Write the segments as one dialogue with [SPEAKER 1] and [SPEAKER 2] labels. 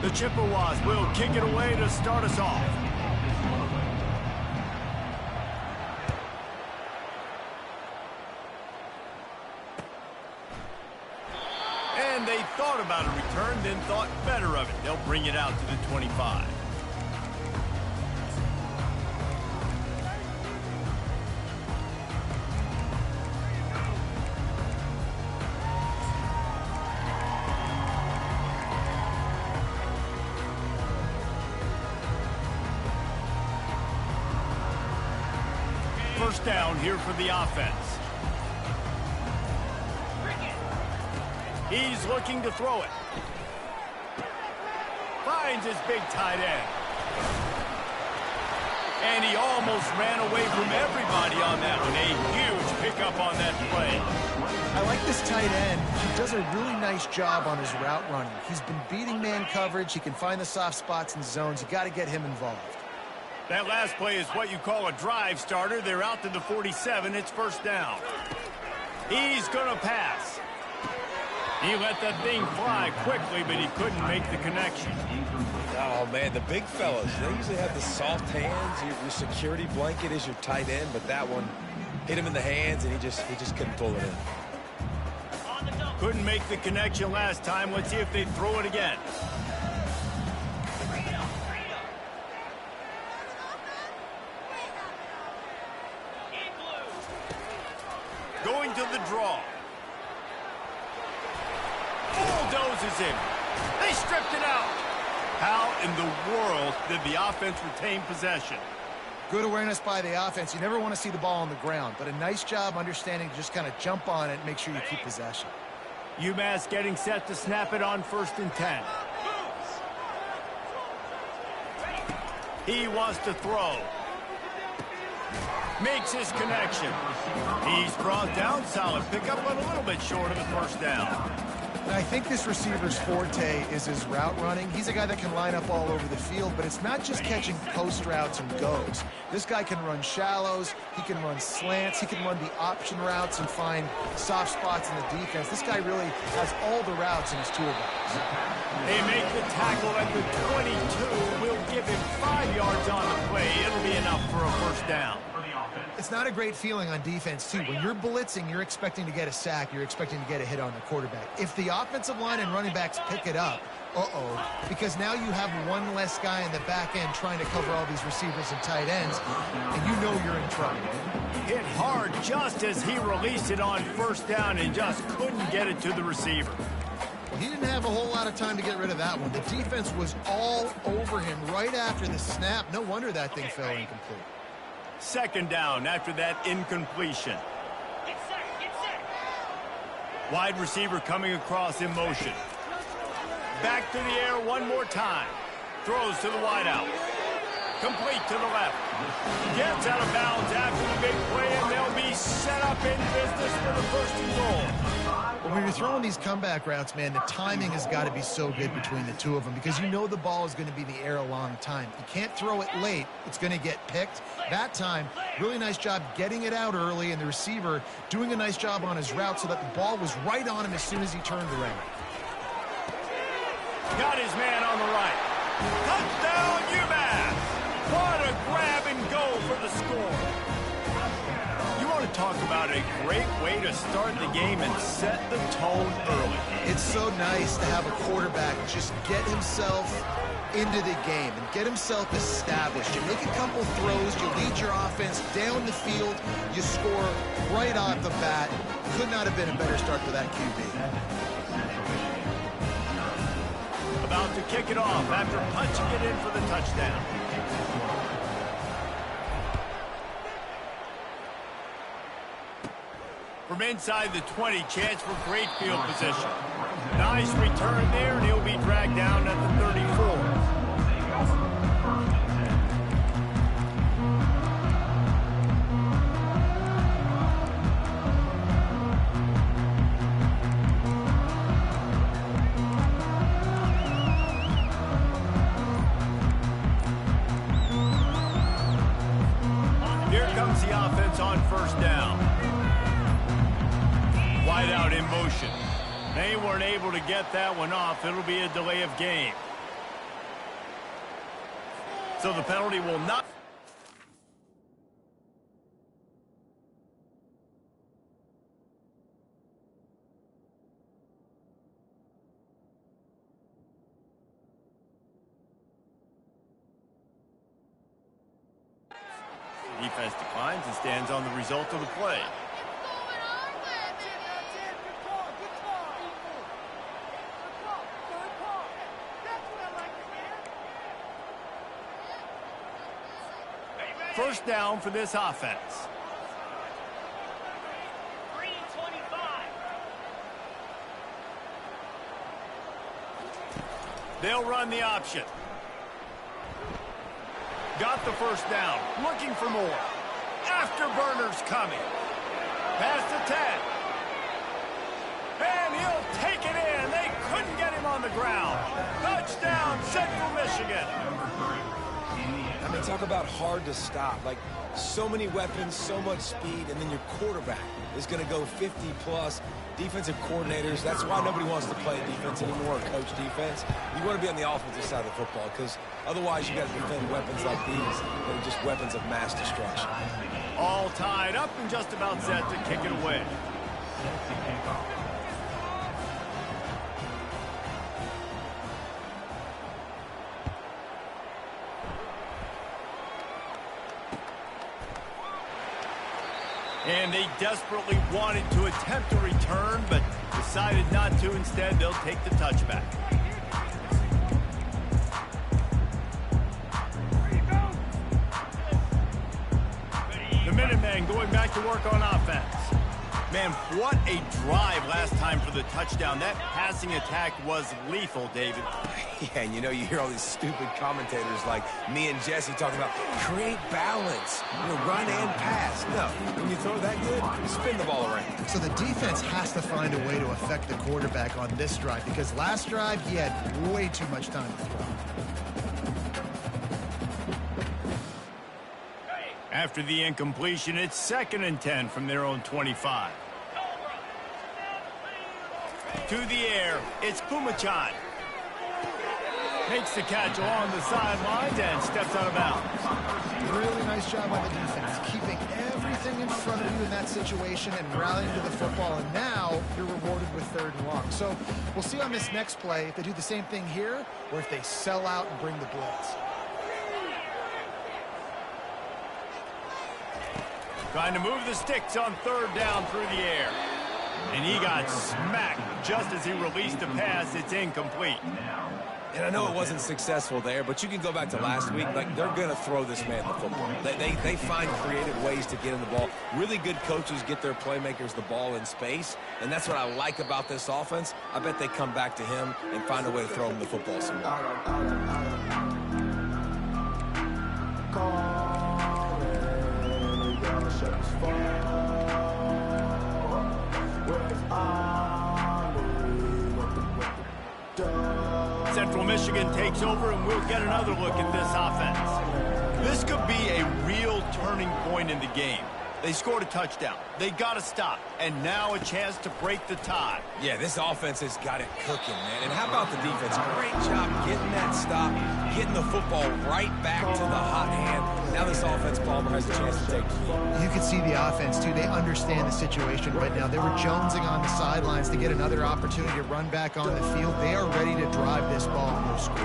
[SPEAKER 1] The Chippewas will kick it away to start us off. And they thought about a return, then thought better of it. They'll bring it out to the 25. First down here for the offense. He's looking to throw it. Finds his big tight end. And he almost ran away from everybody on that one. A huge pickup on that play.
[SPEAKER 2] I like this tight end. He does a really nice job on his route running. He's been beating man coverage. He can find the soft spots and zones. You got to get him involved.
[SPEAKER 1] That last play is what you call a drive starter. They're out to the 47. It's first down. He's going to pass. He let that thing fly quickly, but he couldn't make the connection.
[SPEAKER 3] Oh, man, the big fellas, they usually have the soft hands. Your security blanket is your tight end, but that one hit him in the hands, and he just couldn't pull it in.
[SPEAKER 1] Couldn't make the connection last time. Let's see if they throw it again. Going to the draw. Bulldozes him. They stripped it out. How in the world did the offense retain possession?
[SPEAKER 2] Good awareness by the offense. You never want to see the ball on the ground, but a nice job understanding to just kind of jump on it and make sure you keep possession.
[SPEAKER 1] UMass getting set to snap it on 1st and 10. He wants to throw. Makes his connection. He's brought down. Solid pickup, but a little bit short of the first down.
[SPEAKER 2] And I think this receiver's forte is his route running. He's a guy that can line up all over the field, but it's not just catching post routes and goes. This guy can run shallows. He can run slants. He can run the option routes and find soft spots in the defense. This guy really has all the routes in his toolbox.
[SPEAKER 1] They make the tackle at the 22. We'll give him 5 yards on the play. It'll be enough for a first down.
[SPEAKER 2] It's not a great feeling on defense, too. When you're blitzing, you're expecting to get a sack. You're expecting to get a hit on the quarterback. If the offensive line and running backs pick it up, because now you have one less guy in the back end trying to cover all these receivers and tight ends, and you know you're in trouble.
[SPEAKER 1] Hit hard just as he released it on first down and just couldn't get it to the receiver.
[SPEAKER 2] Well, he didn't have a whole lot of time to get rid of that one. The defense was all over him right after the snap. No wonder that thing fell incomplete.
[SPEAKER 1] Second down after that incompletion. Wide receiver coming across in motion. Back to the air one more time. Throws to the wideout. Complete to the left. Gets out of bounds after the big play, and they'll be set up in business for the first and goal.
[SPEAKER 2] When you're throwing these comeback routes, man, the timing has got to be so good between the two of them because you know the ball is going to be in the air a long time. You can't throw it late. It's going to get picked. That time, really nice job getting it out early, and the receiver doing a nice job on his route so that the ball was right on him as soon as he turned around.
[SPEAKER 1] Got his man on the right. Touchdown, UMass! What a grab and go for the score. You want to talk about a great way to start the game and set the tone early.
[SPEAKER 2] It's so nice to have a quarterback just get himself into the game and get himself established. You make a couple throws, you lead your offense down the field, you score right off the bat. Could not have been a better start for that QB.
[SPEAKER 1] About to kick it off after punching it in for the touchdown. From inside the 20, chance for great field position. Nice return there, and he'll be dragged down at the 34. Here comes the offense on first down. Wide out in motion. They weren't able to get that one off. It'll be a delay of game. So the penalty will not... Defense declines and stands on the result of the play. First down for this offense. They'll run the option. Got the first down. Looking for more. Afterburners coming. Past the 10. And he'll take it in. They couldn't get him on the ground. Touchdown, Central Michigan.
[SPEAKER 3] I mean, talk about hard to stop. Like, so many weapons, so much speed, and then your quarterback is going to go 50-plus. Defensive coordinators, that's why nobody wants to play defense anymore or coach defense. You want to be on the offensive side of the football because otherwise you got to defend weapons like these that are just weapons of mass destruction.
[SPEAKER 1] All tied up and just about set to kick it away. And they desperately wanted to attempt a return, but decided not to. Instead, they'll take the touchback. The Minutemen going back to work on offense. Man, what a drive last time for the touchdown. That passing attack was lethal, David.
[SPEAKER 3] Yeah, and you know, you hear all these stupid commentators like me and Jesse talking about create balance, run and pass. No, when you throw that good, spin the ball around.
[SPEAKER 2] So the defense has to find a way to affect the quarterback on this drive because last drive he had way too much time to throw.
[SPEAKER 1] After the incompletion, it's 2nd and 10 from their own 25. To the air, it's Pumachan. Makes the catch along the sidelines and steps out of bounds.
[SPEAKER 2] Really nice job by the defense, keeping everything in front of you in that situation and rallying to the football. And now you're rewarded with 3rd and long. So we'll see on this next play if they do the same thing here or if they sell out and bring the blitz.
[SPEAKER 1] Trying to move the sticks on 3rd down through the air. And he got smacked just as he released the pass. It's incomplete.
[SPEAKER 3] And I know it wasn't successful there, but you can go back to last week. Like, they're going to throw this man the football. They find creative ways to get in the ball. Really good coaches get their playmakers the ball in space, and that's what I like about this offense. I bet they come back to him and find a way to throw him the football some more.
[SPEAKER 1] Central Michigan takes over, and we'll get another look at this offense. This could be a real turning point in the game. They scored a touchdown. They got to stop. And now a chance to break the tie.
[SPEAKER 3] Yeah, this offense has got it cooking, man. And how about the defense? Great job getting that stop, getting the football right back to the hot hand. Now this offense, Palmer, has a chance to take the lead.
[SPEAKER 2] You can see the offense, too. They understand the situation right now. They were jonesing on the sidelines to get another opportunity to run back on the field. They are ready to drive this ball and no score.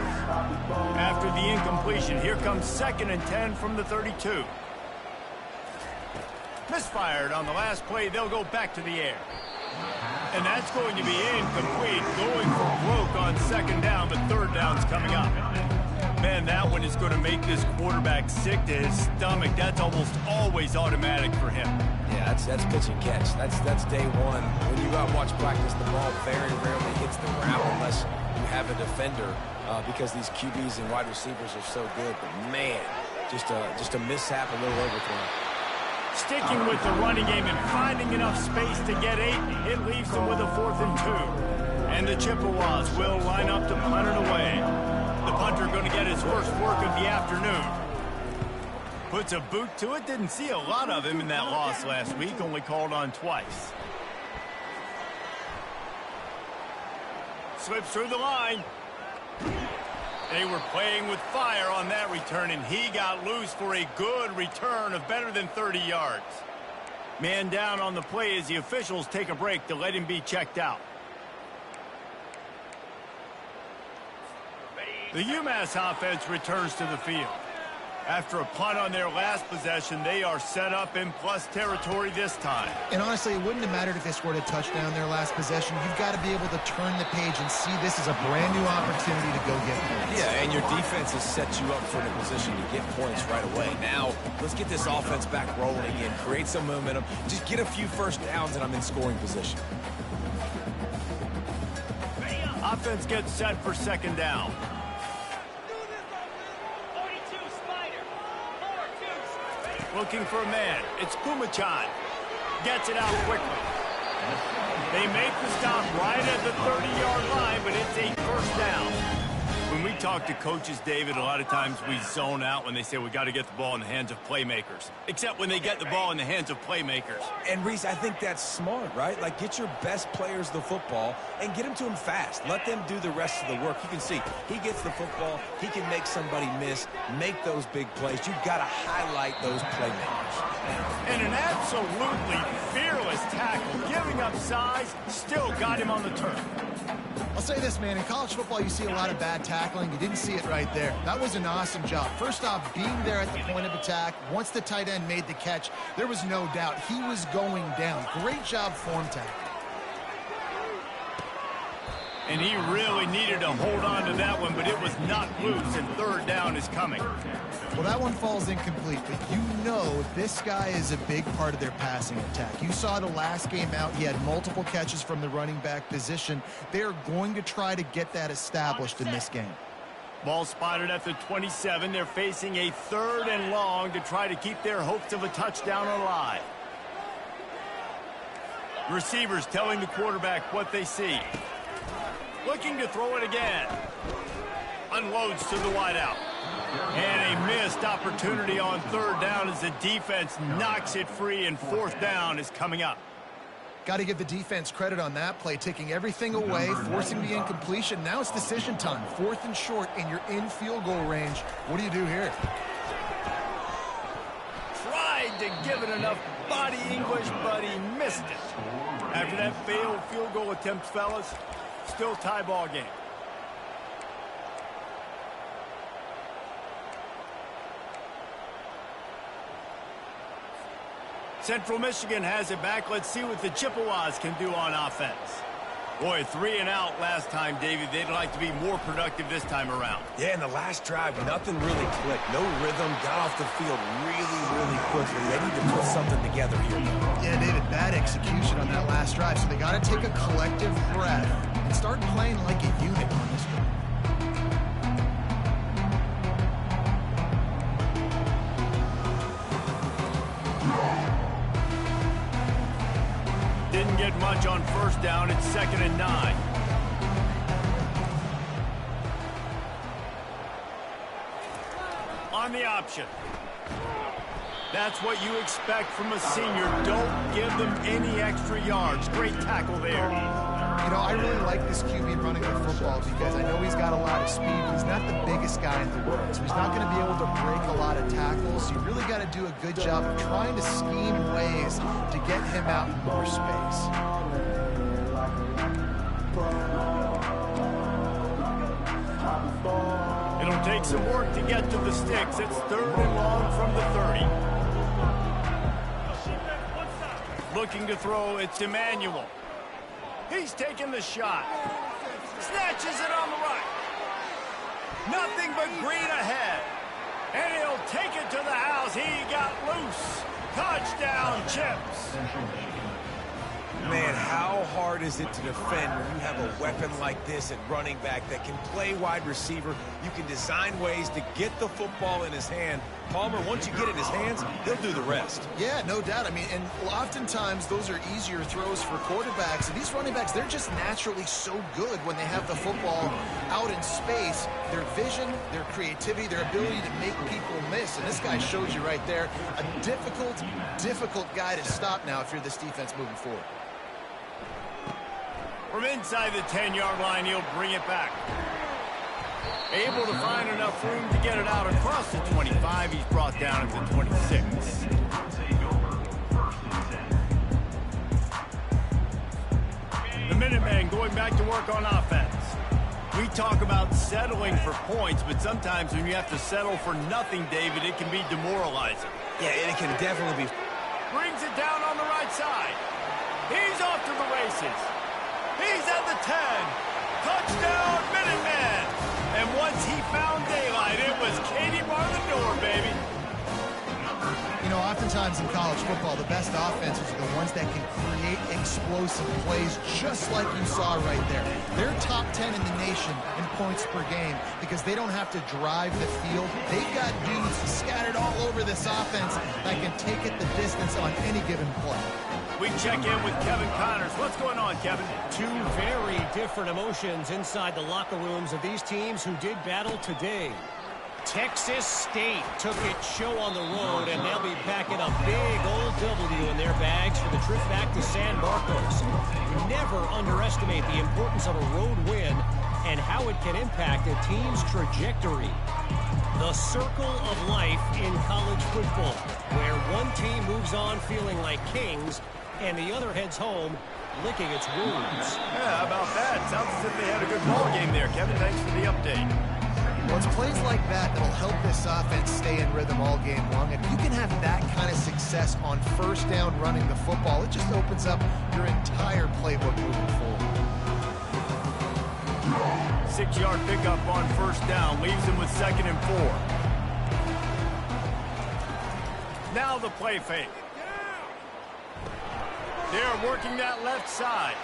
[SPEAKER 1] After the incompletion, here comes 2nd and 10 from the 32. Misfired on the last play. They'll go back to the air. And that's going to be incomplete. Going for broke on 2nd down, but 3rd down's coming up. Man, that one is going to make this quarterback sick to his stomach. That's almost always automatic for him.
[SPEAKER 3] Yeah, that's pitch and catch. That's day one. When you go out and watch practice, the ball very rarely hits the ground unless you have a defender because these QBs and wide receivers are so good. But, man, just a mishap, a little overthrow.
[SPEAKER 1] Sticking with the running game and finding enough space to get 8, it leaves them with a 4th and 2. And the Chippewas will line up to punt it away. The punter going to get his first work of the afternoon. Puts a boot to it. Didn't see a lot of him in that loss last week. Only called on twice. Slips through the line. They were playing with fire on that return, and he got loose for a good return of better than 30 yards. Man down on the play as the officials take a break to let him be checked out. The UMass offense returns to the field. After a punt on their last possession, they are set up in plus territory this time.
[SPEAKER 2] And honestly, it wouldn't have mattered if they scored a touchdown their last possession. You've got to be able to turn the page and see this as a brand new opportunity to go get points.
[SPEAKER 3] Yeah, and your defense has set you up for a position to get points right away. Now, let's get this offense back rolling again, create some momentum, just get a few first downs, and I'm in scoring position.
[SPEAKER 1] Offense gets set for second down. Looking for a man. It's Kumachan. Gets it out quickly. They make the stop right at the 30-yard line, but it's a first down. When we talk to coaches, David, a lot of times we zone out when they say we got to get the ball in the hands of playmakers. Except when they get the ball in the hands of playmakers.
[SPEAKER 3] And, Reese, I think that's smart, right? Like, get your best players the football and get them to him fast. Let them do the rest of the work. You can see he gets the football. He can make somebody miss, make those big plays. You've got to highlight those playmakers.
[SPEAKER 1] And an absolutely fearless tackle, giving up size, still got him on the turf.
[SPEAKER 2] I'll say this, man. In college football, you see a lot of bad tackling. You didn't see it right there. That was an awesome job. First off, being there at the point of attack. Once the tight end made the catch, there was no doubt he was going down. Great job form tackle.
[SPEAKER 1] And he really needed to hold on to that one, but it was not loose, and third down is coming.
[SPEAKER 2] Well, that one falls incomplete, but you know this guy is a big part of their passing attack. You saw the last game out. He had multiple catches from the running back position. They're going to try to get that established in this game.
[SPEAKER 1] Ball spotted at the 27. They're facing a third and long to try to keep their hopes of a touchdown alive. Receivers telling the quarterback what they see. Looking to throw it again. Unloads to the wideout. And a missed opportunity on third down as the defense knocks it free, and fourth down is coming up.
[SPEAKER 2] Got to give the defense credit on that play, taking everything away, forcing the incompletion. Now it's decision time. Fourth and short, and you're in field goal range. What do you do here?
[SPEAKER 1] Tried to give it enough body English, but he missed it. After that failed field goal attempt, fellas, still tie ball game. Central Michigan has it back. Let's see what the Chippewas can do on offense. Boy, 3 and out last time, David. They'd like to be more productive this time around.
[SPEAKER 3] Yeah, in the last drive, nothing really clicked. No rhythm, got off the field really quickly. They need to put something together here.
[SPEAKER 2] Yeah, David, bad execution on that last drive. So they got to take a collective breath and start playing like a unit on this one.
[SPEAKER 1] Didn't get much on first down. It's 2nd and 9. On the option. That's what you expect from a senior. Don't give them any extra yards. Great tackle there.
[SPEAKER 2] You know, I really like this QB running the football because I know he's got a lot of speed, but he's not the biggest guy in the world. So he's not going to be able to break a lot of tackles. So you really got to do a good job of trying to scheme ways to get him out in more space.
[SPEAKER 1] It'll take some work to get to the sticks. It's 3rd and long from the 30. Looking to throw, it's Emmanuel. He's taking the shot. Snatches it on the right. Nothing but green ahead. And he'll take it to the house. He got loose. Touchdown, Chips.
[SPEAKER 3] Man, how hard is it to defend when you have a weapon like this at running back that can play wide receiver? You can design ways to get the football in his hand. Palmer, once you get it in his hands, he'll do the rest.
[SPEAKER 2] Yeah, no doubt. I mean, and oftentimes those are easier throws for quarterbacks. And these running backs, they're just naturally so good when they have the football out in space. Their vision, their creativity, their ability to make people miss. And this guy shows you right there, a difficult guy to stop now if you're this defense moving forward.
[SPEAKER 1] From inside the 10-yard line, he'll bring it back. Able to find enough room to get it out across the 25. He's brought down at the 26. The Minutemen going back to work on offense. We talk about settling for points, but sometimes when you have to settle for nothing, David, it can be demoralizing.
[SPEAKER 3] Yeah, it can definitely be.
[SPEAKER 1] Brings it down on the right side. He's off to the races. He's at the 10. Touchdown, Minutemen. And once he found daylight, it was Katie bar the door, baby.
[SPEAKER 2] You know, oftentimes in college football, the best offenses are the ones that can create explosive plays just like you saw right there. They're top 10 in the nation in points per game because they don't have to drive the field. They've got dudes scattered all over this offense that can take it the distance on any given play.
[SPEAKER 1] We check in with Kevin Connors. What's going on, Kevin?
[SPEAKER 4] Two very different emotions inside the locker rooms of these teams who did battle today. Texas State took its show on the road, and they'll be packing a big old W in their bags for the trip back to San Marcos. Never underestimate the importance of a road win and how it can impact a team's trajectory. The circle of life in college football, where one team moves on feeling like kings and the other heads home licking its wounds.
[SPEAKER 1] Yeah, how about that? Sounds as if they had a good ball game there, Kevin. Thanks for the update.
[SPEAKER 2] Well, it's plays like that that'll help this offense stay in rhythm all game long. If you can have that kind of success on first down running the football, it just opens up your entire playbook moving forward.
[SPEAKER 1] 6-yard pickup on first down. Leaves him with 2nd and 4. Now the play fake. They're working that left side.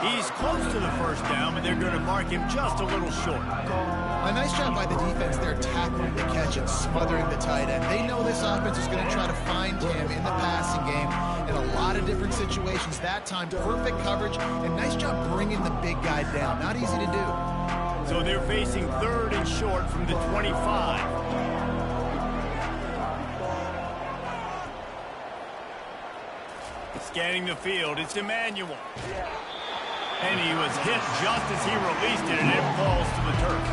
[SPEAKER 1] He's close to the first down, but they're going to mark him just a little short.
[SPEAKER 2] A nice job by the defense there, tackling the catch and smothering the tight end. They know this offense is going to try to find him in the passing game in a lot of different situations. That time, perfect coverage, and nice job bringing the big guy down. Not easy to do.
[SPEAKER 1] So they're facing 3rd and short from the 25. Scanning the field, it's Emmanuel. And he was hit just as he released it, and it falls to the turf.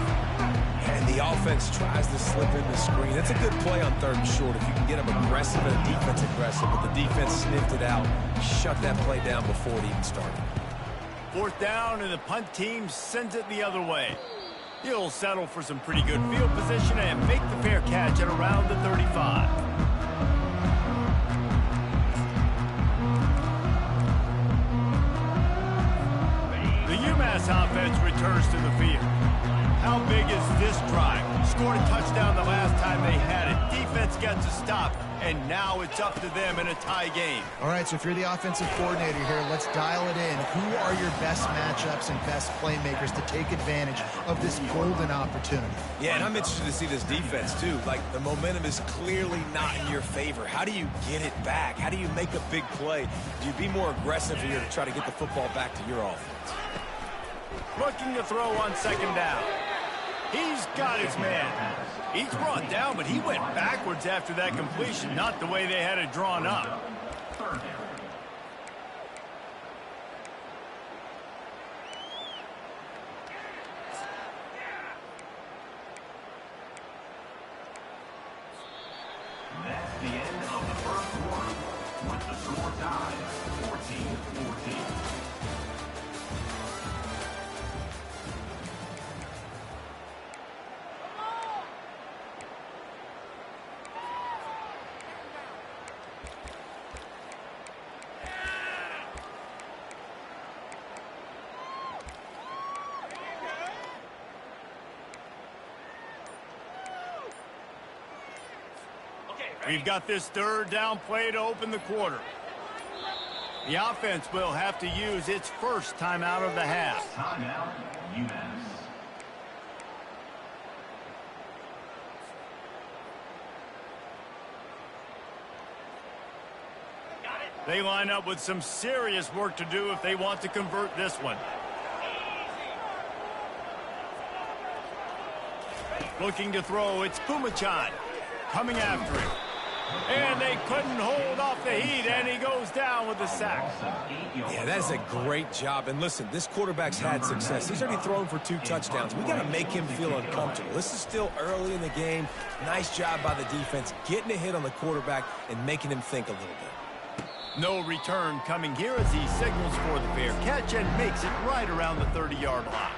[SPEAKER 3] And the offense tries to slip in the screen. That's a good play on 3rd and short if you can get them aggressive and the defense aggressive, but the defense sniffed it out, shut that play down before it even started.
[SPEAKER 1] 4th down, and the punt team sends it the other way. He'll settle for some pretty good field position and make the fair catch at around the 35. UMass offense returns to the field. How big is this drive? Scored a touchdown the last time they had it. Defense gets a stop, and now it's up to them in a tie game.
[SPEAKER 2] All right, so if you're the offensive coordinator here, let's dial it in. Who are your best matchups and best playmakers to take advantage of this golden opportunity?
[SPEAKER 3] Yeah, and I'm interested to see this defense, too. Like, the momentum is clearly not in your favor. How do you get it back? How do you make a big play? Do you be more aggressive here to try to get the football back to your offense?
[SPEAKER 1] Looking to throw on 2nd down. He's got his man. He's brought down, but he went backwards after that completion, not the way they had it drawn up.
[SPEAKER 5] That's the end of the first quarter. With the score tied 14-14.
[SPEAKER 1] We've got this 3rd down play to open the quarter. The offense will have to use its first timeout of the half.
[SPEAKER 5] Timeout, UMass.
[SPEAKER 1] They line up with some serious work to do if they want to convert this one. Looking to throw, it's Pumachan coming after him. And they couldn't hold off the heat, and he goes down with the sack.
[SPEAKER 3] Yeah, that is a great job. And listen, this quarterback's had success. He's already thrown for 2 touchdowns. We got to make him feel uncomfortable. This is still early in the game. Nice job by the defense, getting a hit on the quarterback and making him think a little bit.
[SPEAKER 1] No return coming here as he signals for the fair catch and makes it right around the 30-yard line.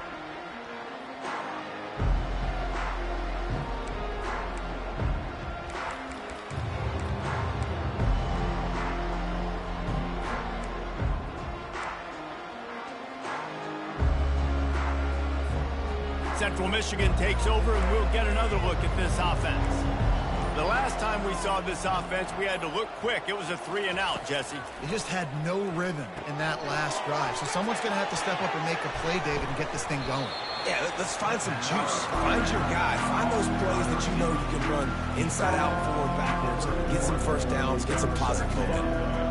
[SPEAKER 1] Central Michigan takes over, and we'll get another look at this offense. The last time we saw this offense, we had to look quick. It was a 3-and-out, Jesse.
[SPEAKER 2] They just had no rhythm in that last drive. So someone's going to have to step up and make a play, David, and get this thing going.
[SPEAKER 3] Yeah, let's find some juice. Find your guy. Find those plays that you know you can run inside out, forward, backwards. Get some first downs. Get some positive momentum.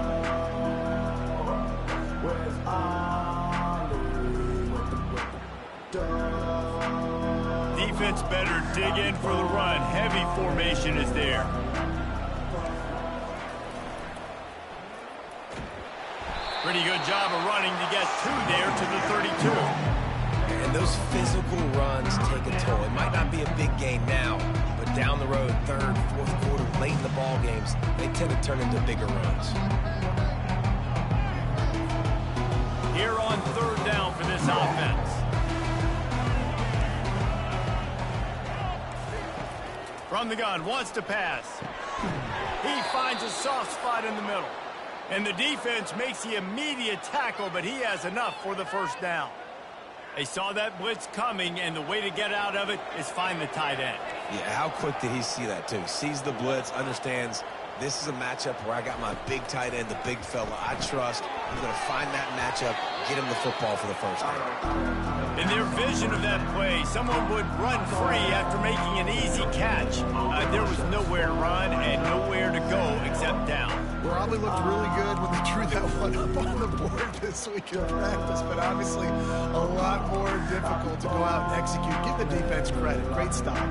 [SPEAKER 1] Defense better dig in for the run. Heavy formation is there. Pretty good job of running to get 2 there to the 32.
[SPEAKER 3] And those physical runs take a toll. It might not be a big gain now, but down the road, 3rd, 4th quarter, late in the ball games, they tend to turn into bigger runs.
[SPEAKER 1] Here on 3rd down for this offense. From the gun, wants to pass. He finds a soft spot in the middle. And the defense makes the immediate tackle, but he has enough for the first down. They saw that blitz coming, and the way to get out of it is find the tight end.
[SPEAKER 3] Yeah, how quick did he see that, too? Sees the blitz, understands this is a matchup where I got my big tight end, the big fella I trust. I'm going to find that matchup, get him the football for the first down.
[SPEAKER 1] In their vision of that play, someone would run free after making an easy catch. There was nowhere to run and nowhere to go except down.
[SPEAKER 2] Probably looked really good when they drew that one up on the board this week in practice, but obviously a lot more difficult to go out and execute. Give the defense credit. Great stop.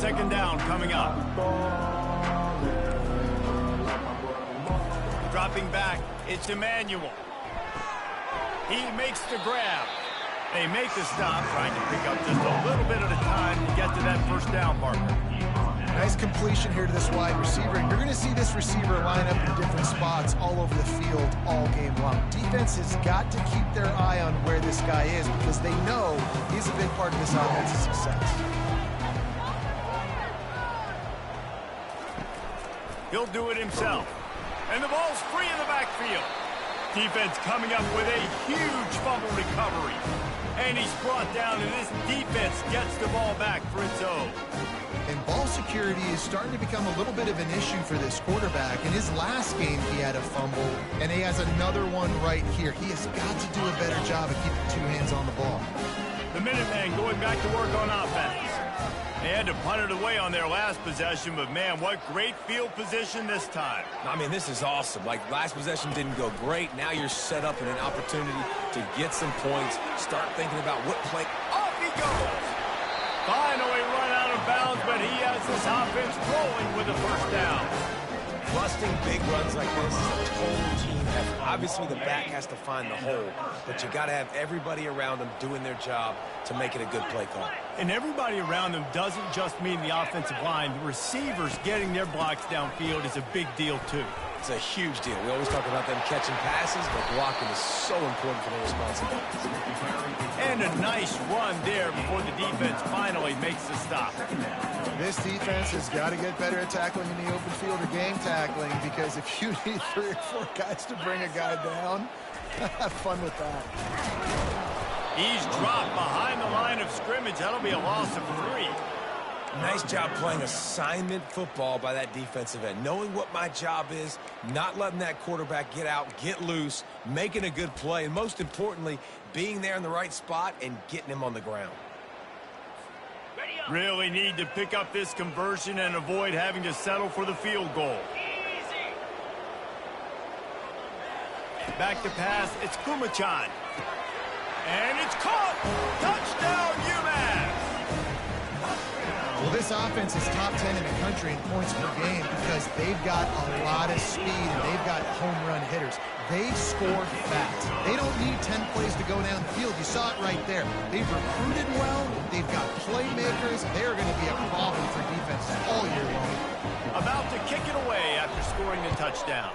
[SPEAKER 1] 2nd down coming up. Dropping back, it's Emmanuel. He makes the grab. They make the stop, trying to pick up just a little bit at a time to get to that 1st down marker.
[SPEAKER 2] Nice completion here to this wide receiver. And you're going to see this receiver line up in different spots all over the field all game long. Defense has got to keep their eye on where this guy is because they know he's a big part of this offense's success.
[SPEAKER 1] He'll do it himself. And the ball's free in the backfield. Defense coming up with a huge fumble recovery. And he's brought down, and this defense gets the ball back for its own.
[SPEAKER 2] And ball security is starting to become a little bit of an issue for this quarterback. In his last game, he had a fumble, and he has another one right here. He has got to do a better job of keeping 2 hands on the ball.
[SPEAKER 1] The Minutemen going back to work on offense. They had to punt it away on their last possession, but, man, what great field position this time.
[SPEAKER 3] I mean, this is awesome. Like, last possession didn't go great. Now you're set up in an opportunity to get some points, start thinking about what play.
[SPEAKER 1] Off he goes. Finally run out of bounds, but he has this offense rolling with a 1st down.
[SPEAKER 3] Busting big runs like this is a total team effort. Obviously, the back has to find the hole, but you got to have everybody around them doing their job to make it a good play call.
[SPEAKER 1] And everybody around them doesn't just mean the offensive line. The receivers getting their blocks downfield is a big deal, too.
[SPEAKER 3] It's a huge deal. We always talk about them catching passes, but blocking is so important for their responsibilities.
[SPEAKER 1] And a nice run there before the defense finally makes the stop.
[SPEAKER 2] This defense has got to get better at tackling in the open field or game tackling, because if you need 3 or 4 guys to bring a guy down, have fun with that.
[SPEAKER 1] He's dropped behind the line of scrimmage. That'll be a loss of 3.
[SPEAKER 3] Nice job playing assignment football by that defensive end. Knowing what my job is, not letting that quarterback get out, get loose, making a good play, and most importantly, being there in the right spot and getting him on the ground.
[SPEAKER 1] Really need to pick up this conversion and avoid having to settle for the field goal. Back to pass, it's Kumachan. And it's caught! Touchdown, UMass!
[SPEAKER 2] This offense is top 10 in the country in points per game because they've got a lot of speed and they've got home run hitters. They score fast. They don't need 10 plays to go down the field. You saw it right there. They've recruited well. They've got playmakers. They're going to be a problem for defenses all year long.
[SPEAKER 1] About to kick it away after scoring the touchdown.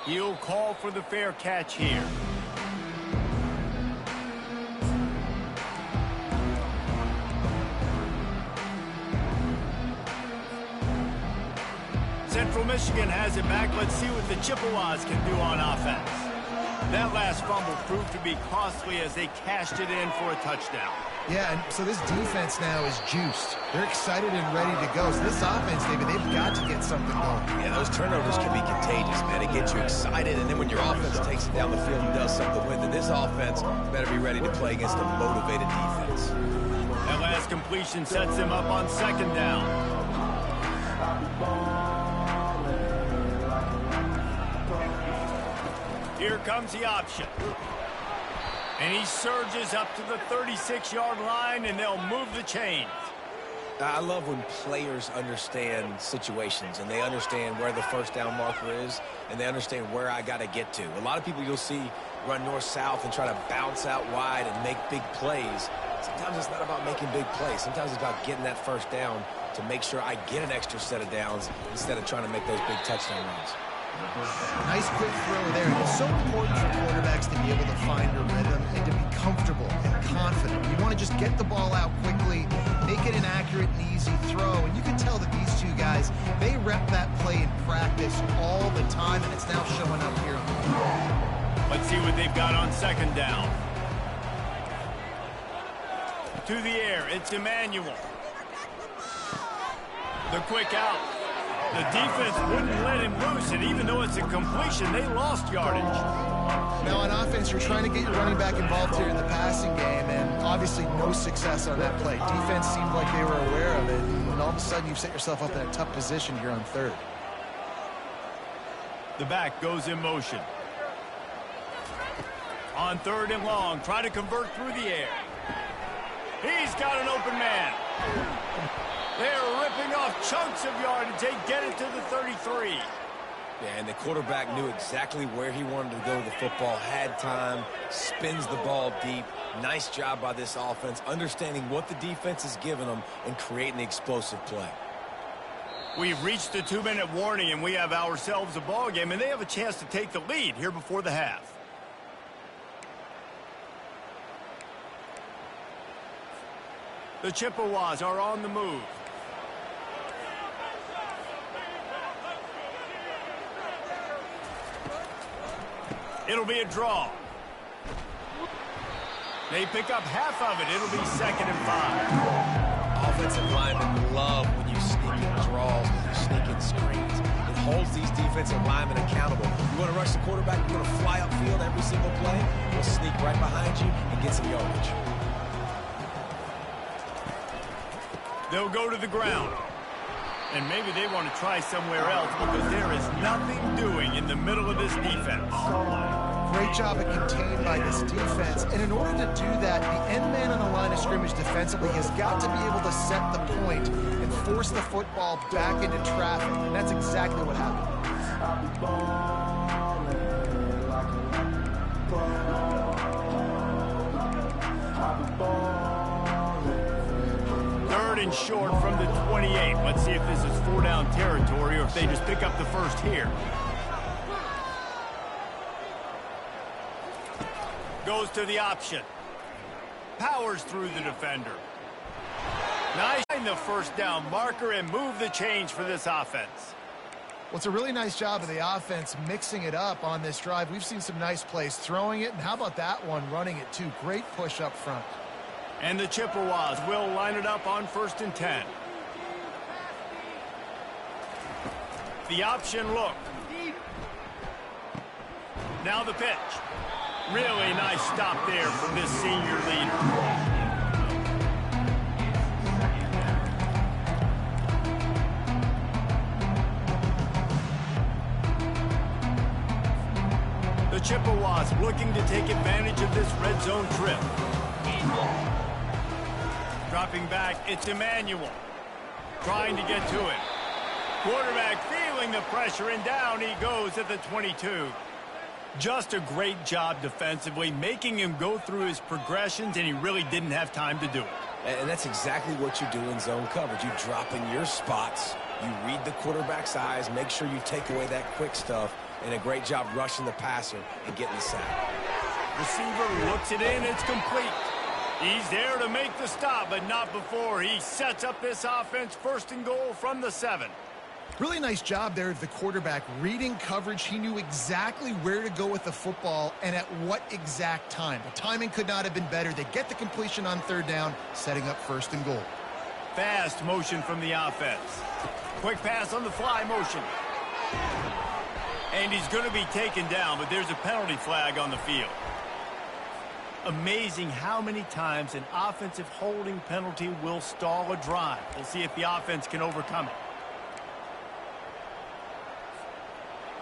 [SPEAKER 1] He'll call for the fair catch here. Central Michigan has it back. Let's see what the Chippewas can do on offense. That last fumble proved to be costly as they cashed it in for a touchdown.
[SPEAKER 2] Yeah, and so this defense now is juiced. They're excited and ready to go. So this offense, David, they've got to get something going.
[SPEAKER 3] Yeah, those turnovers can be contagious, man. It gets you excited, and then when your offense takes it down the field and does something with it, this offense better be ready to play against a motivated defense.
[SPEAKER 1] That last completion sets them up on second down. Here comes the option. And he surges up to the 36-yard line, and they'll move the chains.
[SPEAKER 3] I love when players understand situations, and they understand where the first down marker is, and they understand where I got to get to. A lot of people you'll see run north-south and try to bounce out wide and make big plays. Sometimes it's not about making big plays. Sometimes it's about getting that first down to make sure I get an extra set of downs instead of trying to make those big touchdown runs.
[SPEAKER 2] Nice quick throw there. And it's so important for quarterbacks to be able to find a rhythm and to be comfortable and confident. You want to just get the ball out quickly, make it an accurate and easy throw. And you can tell that these two guys, they rep that play in practice all the time, and it's now showing up here.
[SPEAKER 1] Let's see what they've got on second down. To the air, it's Emmanuel. The quick out. The defense wouldn't let him loose, and even though it's a completion, they lost yardage.
[SPEAKER 2] Now on offense, you're trying to get your running back involved here in the passing game, and obviously no success on that play. Defense seemed like they were aware of it, and all of a sudden you've set yourself up in a tough position here on third.
[SPEAKER 1] The back goes in motion. On third and long, try to convert through the air. He's got an open man. They're ripping off chunks of yardage. They get it to the 33.
[SPEAKER 3] Yeah, and the quarterback knew exactly where he wanted to go with the football, had time, spins the ball deep. Nice job by this offense, understanding what the defense is giving them and creating the explosive play.
[SPEAKER 1] We've reached the 2-minute warning, and we have ourselves a ball game, and they have a chance to take the lead here before the half. The Chippewas are on the move. It'll be a draw. They pick up half of it. It'll be 2nd and 5.
[SPEAKER 3] Offensive linemen love when you sneak in draws, when you sneak in screens. It holds these defensive linemen accountable. You want to rush the quarterback, you want to fly upfield every single play, we'll sneak right behind you and get some yardage.
[SPEAKER 1] They'll go to the ground. And maybe they want to try somewhere else because there is nothing doing in the middle of this defense.
[SPEAKER 2] Great job at contained by this defense. And in order to do that, the end man on the line of scrimmage defensively has got to be able to set the point and force the football back into traffic. And that's exactly what happened.
[SPEAKER 1] Third and short from the 28. Let's see if this is 4-down territory or if they just pick up the first here. Goes to the option. Powers through the defender. Nice. Find the first down marker and move the change for this offense.
[SPEAKER 2] Well, it's a really nice job of the offense mixing it up on this drive. We've seen some nice plays throwing it, and how about that one running it too? Great push up front.
[SPEAKER 1] And the Chippewas will line it up on 1st and 10. The option look. Now the pitch. Really nice stop there from this senior leader. The Chippewas looking to take advantage of this red zone trip. Dropping back, it's Emmanuel. Trying to get to it. Quarterback feeling the pressure, and down he goes at the 22. Just a great job defensively, making him go through his progressions, and he really didn't have time to do it.
[SPEAKER 3] And that's exactly what you do in zone coverage. You drop in your spots, you read the quarterback's eyes, make sure you take away that quick stuff, and a great job rushing the passer and getting the sack.
[SPEAKER 1] Receiver looks it in, it's complete. He's there to make the stop, but not before he sets up this offense. First and goal from the 7.
[SPEAKER 2] Really nice job there of the quarterback reading coverage. He knew exactly where to go with the football and at what exact time. The timing could not have been better. They get the completion on third down, setting up first and goal.
[SPEAKER 1] Fast motion from the offense. Quick pass on the fly motion. And he's going to be taken down, but there's a penalty flag on the field. Amazing how many times an offensive holding penalty will stall a drive. We'll see if the offense can overcome it.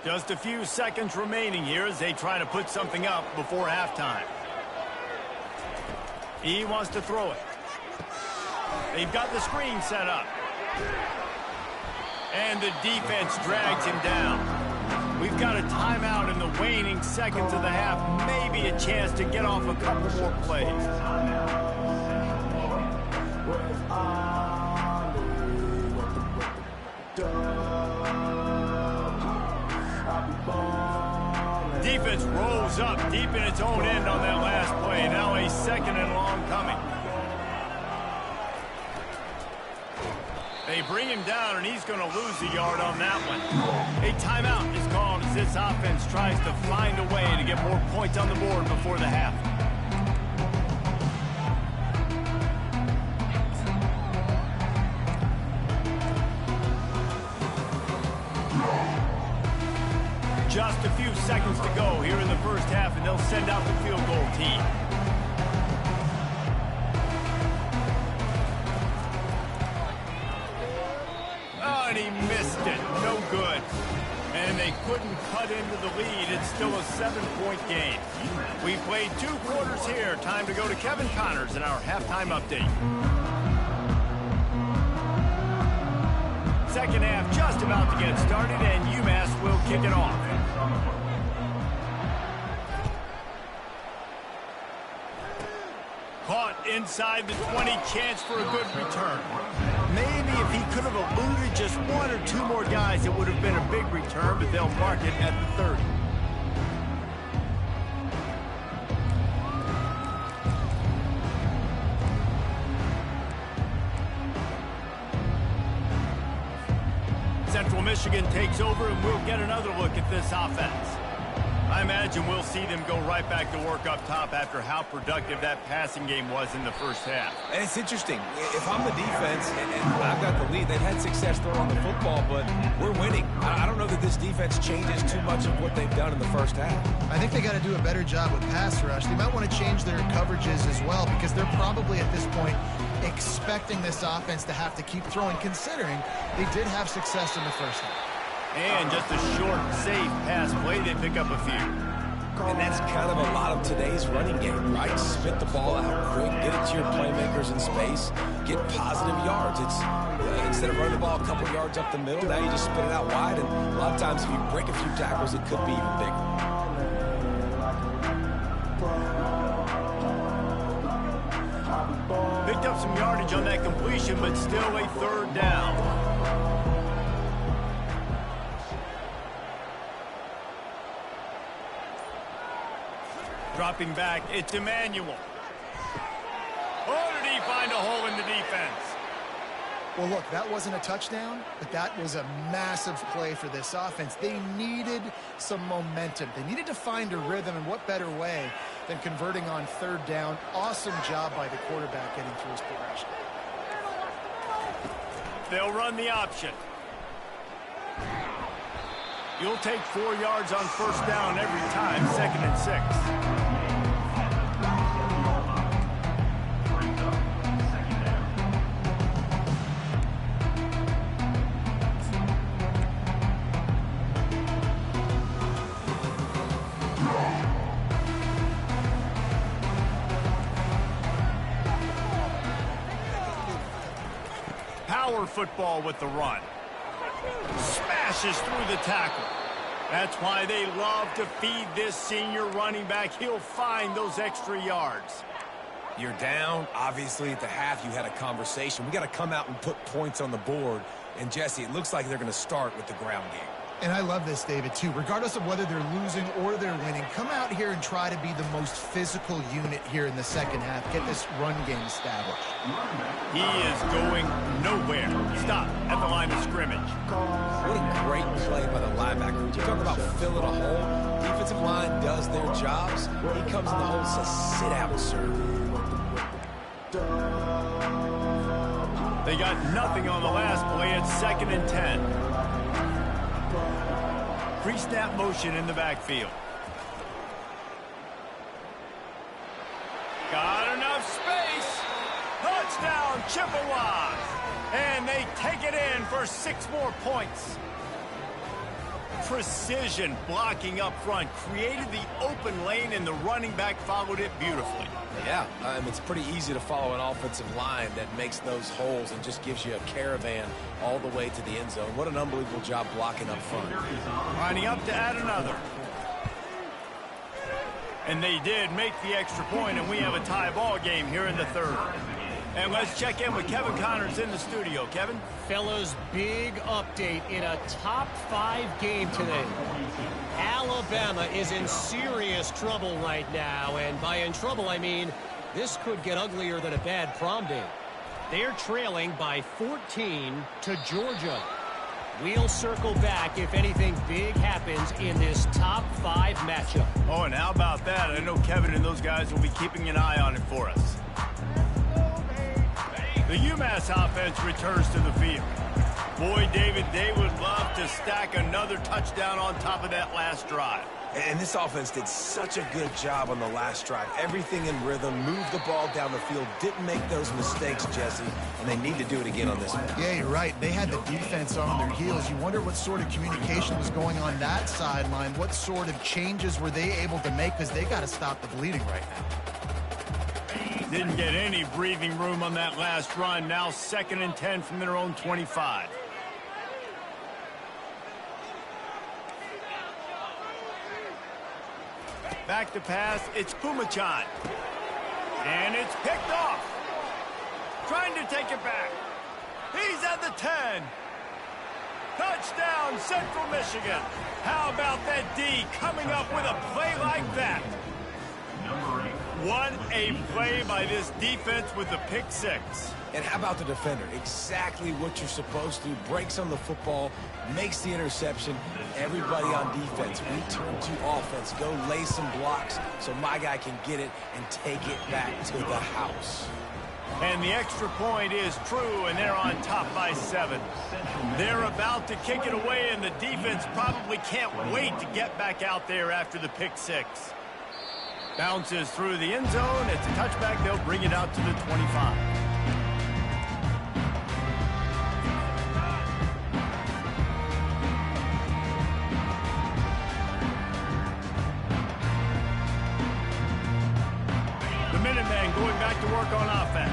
[SPEAKER 1] Just a few seconds remaining here as they try to put something up before halftime. He wants to throw it. They've got the screen set up. And the defense drags him down. We've got a timeout in the waning seconds of the half. Maybe a chance to get off a couple more plays. Defense rolls up deep in its own end on that last play. Now a second and long coming. They bring him down, and he's going to lose a yard on that one. A timeout is called as this offense tries to find a way to get more points on the board before the half. Just a few seconds to go here in the first half, and they'll send out the field goal team. Oh, and he missed it. No good. And they couldn't cut into the lead. It's still a 7-point game. We played 2 quarters here. Time to go to Kevin Connors in our halftime update. Second half just about to get started, and UMass will kick it off. Caught inside the 20, chance for a good return. Maybe if he could have eluded just 1 or 2 more guys, it would have been a big return, but they'll mark it at the 30. Central Michigan takes over, and we'll get another look at this offense. I imagine we'll see them go right back to work up top after how productive that passing game was in the first half.
[SPEAKER 3] And it's interesting. If I'm the defense and I've got the lead, they've had success throwing the football, but we're winning. I don't know that this defense changes too much of what they've done in the first half.
[SPEAKER 2] I think they got to do a better job with pass rush. They might want to change their coverages as well, because they're probably at this point expecting this offense to have to keep throwing, considering they did have success in the first half.
[SPEAKER 1] And just a short, safe pass play, they pick up a few.
[SPEAKER 3] And that's kind of a lot of today's running game, right? Spit the ball out quick, get it to your playmakers in space, get positive yards. It's instead of running the ball a couple yards up the middle, now you just spit it out wide, and a lot of times if you break a few tackles, it could be even bigger.
[SPEAKER 1] Picked up some yardage on that completion, but still a third down. Dropping back, it's Emmanuel. Oh, did he find a hole in the defense?
[SPEAKER 2] Well, look, that wasn't a touchdown, but that was a massive play for this offense. They needed some momentum. They needed to find a rhythm, and what better way than converting on third down. Awesome job by the quarterback getting through his progression.
[SPEAKER 1] They'll run the option. You'll take 4 yards on first down every time, 2nd and 6. Power football with the run. Smashes through the tackle. That's why they love to feed this senior running back. He'll find those extra yards.
[SPEAKER 3] You're down. Obviously, at the half, you had a conversation. We got to come out and put points on the board. And, Jesse, it looks like they're going to start with the ground game.
[SPEAKER 2] And I love this, David, too. Regardless of whether they're losing or they're winning, come out here and try to be the most physical unit here in the second half. Get this run game established.
[SPEAKER 1] He is going nowhere. Stop at the line of scrimmage.
[SPEAKER 3] What a great play by the linebacker. You talk about filling a hole. Defensive line does their jobs. He comes in the hole and says, sit out, sir.
[SPEAKER 1] They got nothing on the last play. It's 2nd and 10. Pre-snap motion in the backfield. Got enough space. Touchdown, Chippewas. And they take it in for 6 more points. Precision blocking up front created the open lane, and the running back followed it beautifully.
[SPEAKER 3] Yeah, it's pretty easy to follow an offensive line that makes those holes and just gives you a caravan all the way to the end zone. What an unbelievable job blocking up front.
[SPEAKER 1] Lining up to add another. And they did make the extra point, and we have a tie ball game here in the 3rd. And let's check in with Kevin Connors in the studio. Kevin?
[SPEAKER 4] Fellas, big update in a top 5 game today. Alabama is in serious trouble right now, and by in trouble I mean this could get uglier than a bad prom date. They're trailing by 14 to Georgia. We'll circle back if anything big happens in this top 5 matchup.
[SPEAKER 1] Oh, and how about that? I know Kevin and those guys will be keeping an eye on it for us. The UMass offense returns to the field. Boy, David, they would love to stack another touchdown on top of that last drive.
[SPEAKER 3] And this offense did such a good job on the last drive. Everything in rhythm, moved the ball down the field, didn't make those mistakes, Jesse, and they need to do it again on this one.
[SPEAKER 2] Yeah, you're right. They had the defense on their heels. You wonder what sort of communication was going on that sideline. What sort of changes were they able to make, because they got to stop the bleeding right now.
[SPEAKER 1] Didn't get any breathing room on that last run. Now 2nd and 10 from their own 25. Back to pass, it's Pumachan. And it's picked off. Trying to take it back. He's at the 10. Touchdown, Central Michigan. How about that D coming up with a play like that? What a play by this defense with the pick 6.
[SPEAKER 3] And how about the defender? Exactly what you're supposed to. Breaks on the football, makes the interception. Everybody on defense, we turn to offense. Go lay some blocks so my guy can get it and take it back to the house.
[SPEAKER 1] And the extra point is true, and they're on top by 7. They're about to kick it away, and the defense probably can't wait to get back out there after the pick 6. Bounces through the end zone. It's a touchback. They'll bring it out to the 25. The Minutemen going back to work on offense.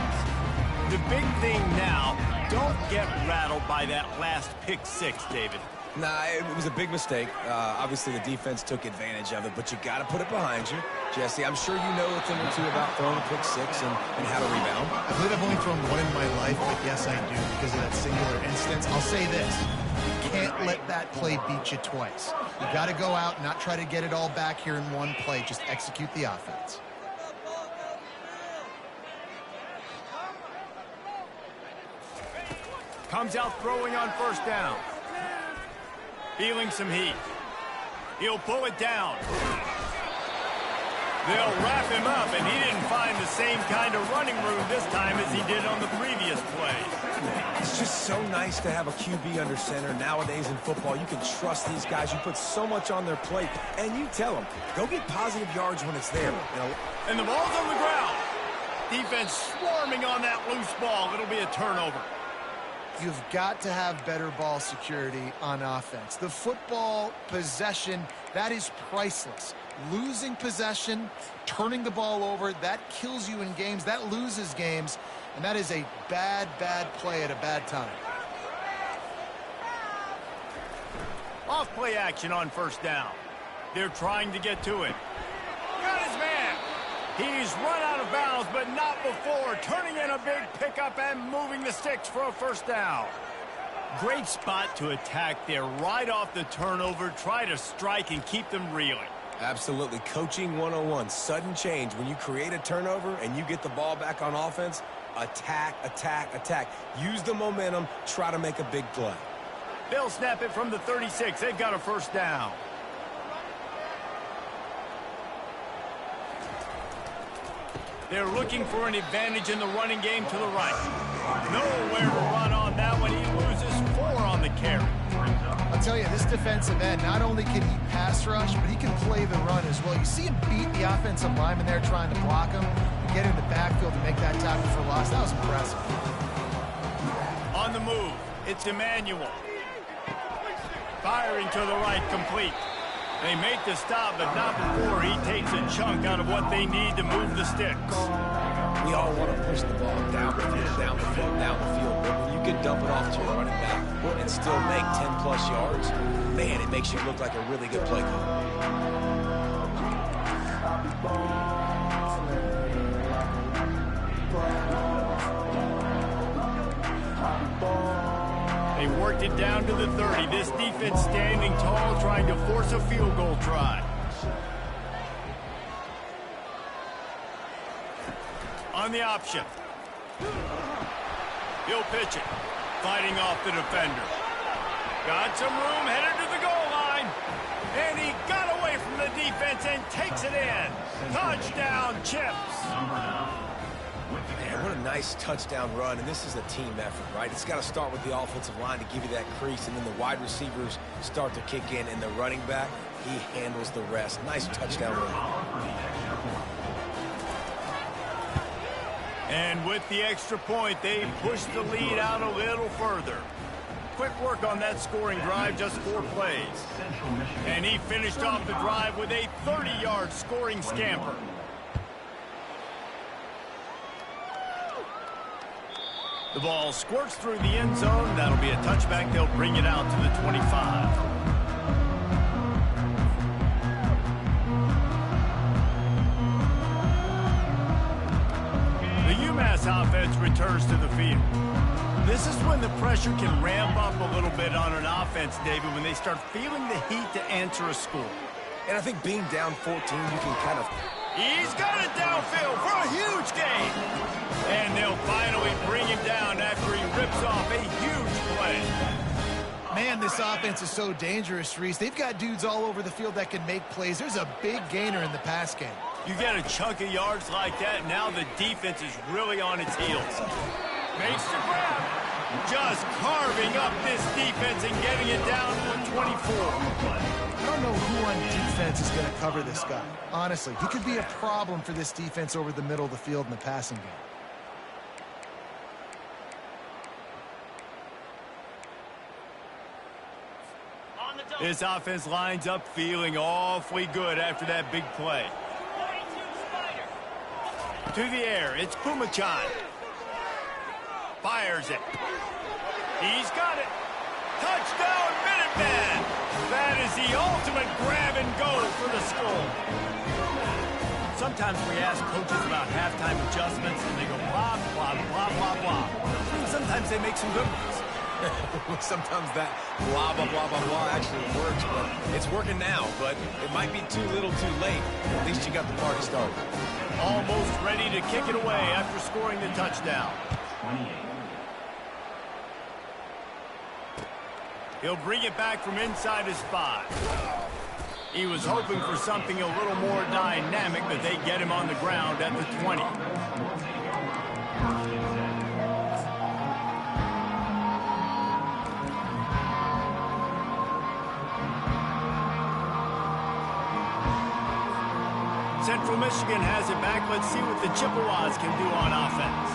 [SPEAKER 1] The big thing now, don't get rattled by that last pick 6, David.
[SPEAKER 3] Nah, it was a big mistake. Obviously, the defense took advantage of it, but you got to put it behind you. Jesse, I'm sure you know a thing or two about throwing a pick 6 and how to rebound.
[SPEAKER 2] I believe I've only thrown one in my life, but yes, I do, because of that singular instance. I'll say this. You can't let that play beat you twice. You got to go out and not try to get it all back here in one play. Just execute the offense.
[SPEAKER 1] Comes out throwing on 1st down. Feeling some heat. He'll pull it down. They'll wrap him up, and he didn't find the same kind of running room this time as he did on the previous play.
[SPEAKER 3] It's just so nice to have a QB under center. Nowadays in football, you can trust these guys. You put so much on their plate, and you tell them, go get positive yards when it's there. You know?
[SPEAKER 1] And the ball's on the ground. Defense swarming on that loose ball. It'll be a turnover.
[SPEAKER 2] You've got to have better ball security on offense. The football possession, that is priceless. Losing possession, turning the ball over, that kills you in games. That loses games. And that is a bad, bad play at a bad time.
[SPEAKER 1] Off play action on first down. They're trying to get to it. Got his man. He's run out of bounds, but not before turning in a big pickup and moving the sticks for a first down. Great spot to attack there right off the turnover. Try to strike and keep them reeling.
[SPEAKER 3] Absolutely. Coaching 101. Sudden change. When you create a turnover and you get the ball back on offense, attack, attack, attack. Use the momentum. Try to make a big play.
[SPEAKER 1] They'll snap it from the 36. They've got a first down. They're looking for an advantage in the running game to the right. Nowhere to run on that one. He loses 4 on the carry.
[SPEAKER 2] I'll tell you, this defensive end, not only can he pass rush, but he can play the run as well. You see him beat the offensive lineman there trying to block him and get in the backfield to make that tackle for loss. That was impressive.
[SPEAKER 1] On the move, it's Emmanuel. Firing to the right, complete. They make the stop, but not before he takes a chunk out of what they need to move the sticks.
[SPEAKER 3] We all want to push the ball down the field, down the field, down the field. But when you can dump it off to your running back and still make 10-plus yards, man, it makes you look like a really good play caller.
[SPEAKER 1] They worked it down to the 30. This defense standing tall, trying to force a field goal try. On the option. He'll pitch it. Fighting off the defender. Got some room, headed to the goal line. And he got away from the defense and takes it in. Touchdown, Chips.
[SPEAKER 3] Man, what a nice touchdown run, and this is a team effort, right? It's got to start with the offensive line to give you that crease, and then the wide receivers start to kick in, and the running back, he handles the rest. Nice touchdown run.
[SPEAKER 1] And with the extra point, they push the lead out a little further. Quick work on that scoring drive, just 4 plays. And he finished off the drive with a 30-yard scoring scamper. The ball squirts through the end zone. That'll be a touchback. They'll bring it out to the 25. The UMass offense returns to the field. This is when the pressure can ramp up a little bit on an offense, David, when they start feeling the heat to answer a score.
[SPEAKER 3] And I think being down 14, you can kind of...
[SPEAKER 1] He's got it downfield for a huge gain. And they'll finally bring him down after he rips off a huge play.
[SPEAKER 2] Man, this offense is so dangerous, Reese. They've got dudes all over the field that can make plays. There's a big gainer in the pass game.
[SPEAKER 1] You get a chunk of yards like that, now the defense is really on its heels. Makes the grab. Just carving up this defense and getting it down to 24.
[SPEAKER 2] I don't know who on defense is going to cover this guy. Honestly, he could be a problem for this defense over the middle of the field in the passing game.
[SPEAKER 1] This offense lines up feeling awfully good after that big play. To the air, it's Pumachan. Fires it. He's got it. Touchdown, Minuteman. That is the ultimate grab and go for the score. Sometimes we ask coaches about halftime adjustments, and they go blah, blah, blah, blah, blah. And sometimes they make some good ones.
[SPEAKER 3] Sometimes that blah, blah, blah, blah, blah actually works, but it's working now, but it might be too little too late. At least you got the party started.
[SPEAKER 1] Almost ready to kick it away after scoring the touchdown.
[SPEAKER 5] 28.
[SPEAKER 1] He'll bring it back from inside his 5. He was hoping for something a little more dynamic, but they get him on the ground at the 20. Central Michigan has it back. Let's see what the Chippewas can do on offense.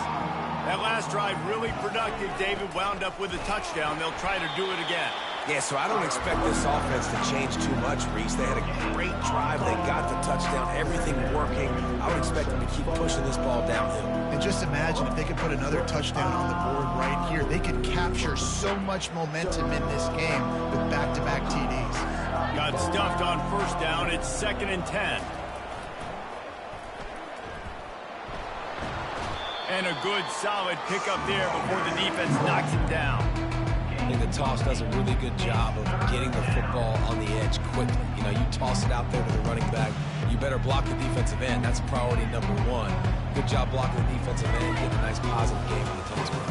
[SPEAKER 1] That last drive really productive. David wound up with a touchdown. They'll try to do it again.
[SPEAKER 3] Yeah, so I don't expect this offense to change too much, Reese. They had a great drive. They got the touchdown, everything working. I would expect them to keep pushing this ball downhill.
[SPEAKER 2] And just imagine if they could put another touchdown on the board right here. They could capture so much momentum in this game with back-to-back TDs.
[SPEAKER 1] Got stuffed on first down. It's 2nd and 10. And a good, solid pickup there before the defense knocks him down.
[SPEAKER 3] I think the toss does a really good job of getting the football on the edge quickly. You know, you toss it out there to the running back, you better block the defensive end. That's priority number one. Good job blocking the defensive end, getting a nice positive game on the tennis court.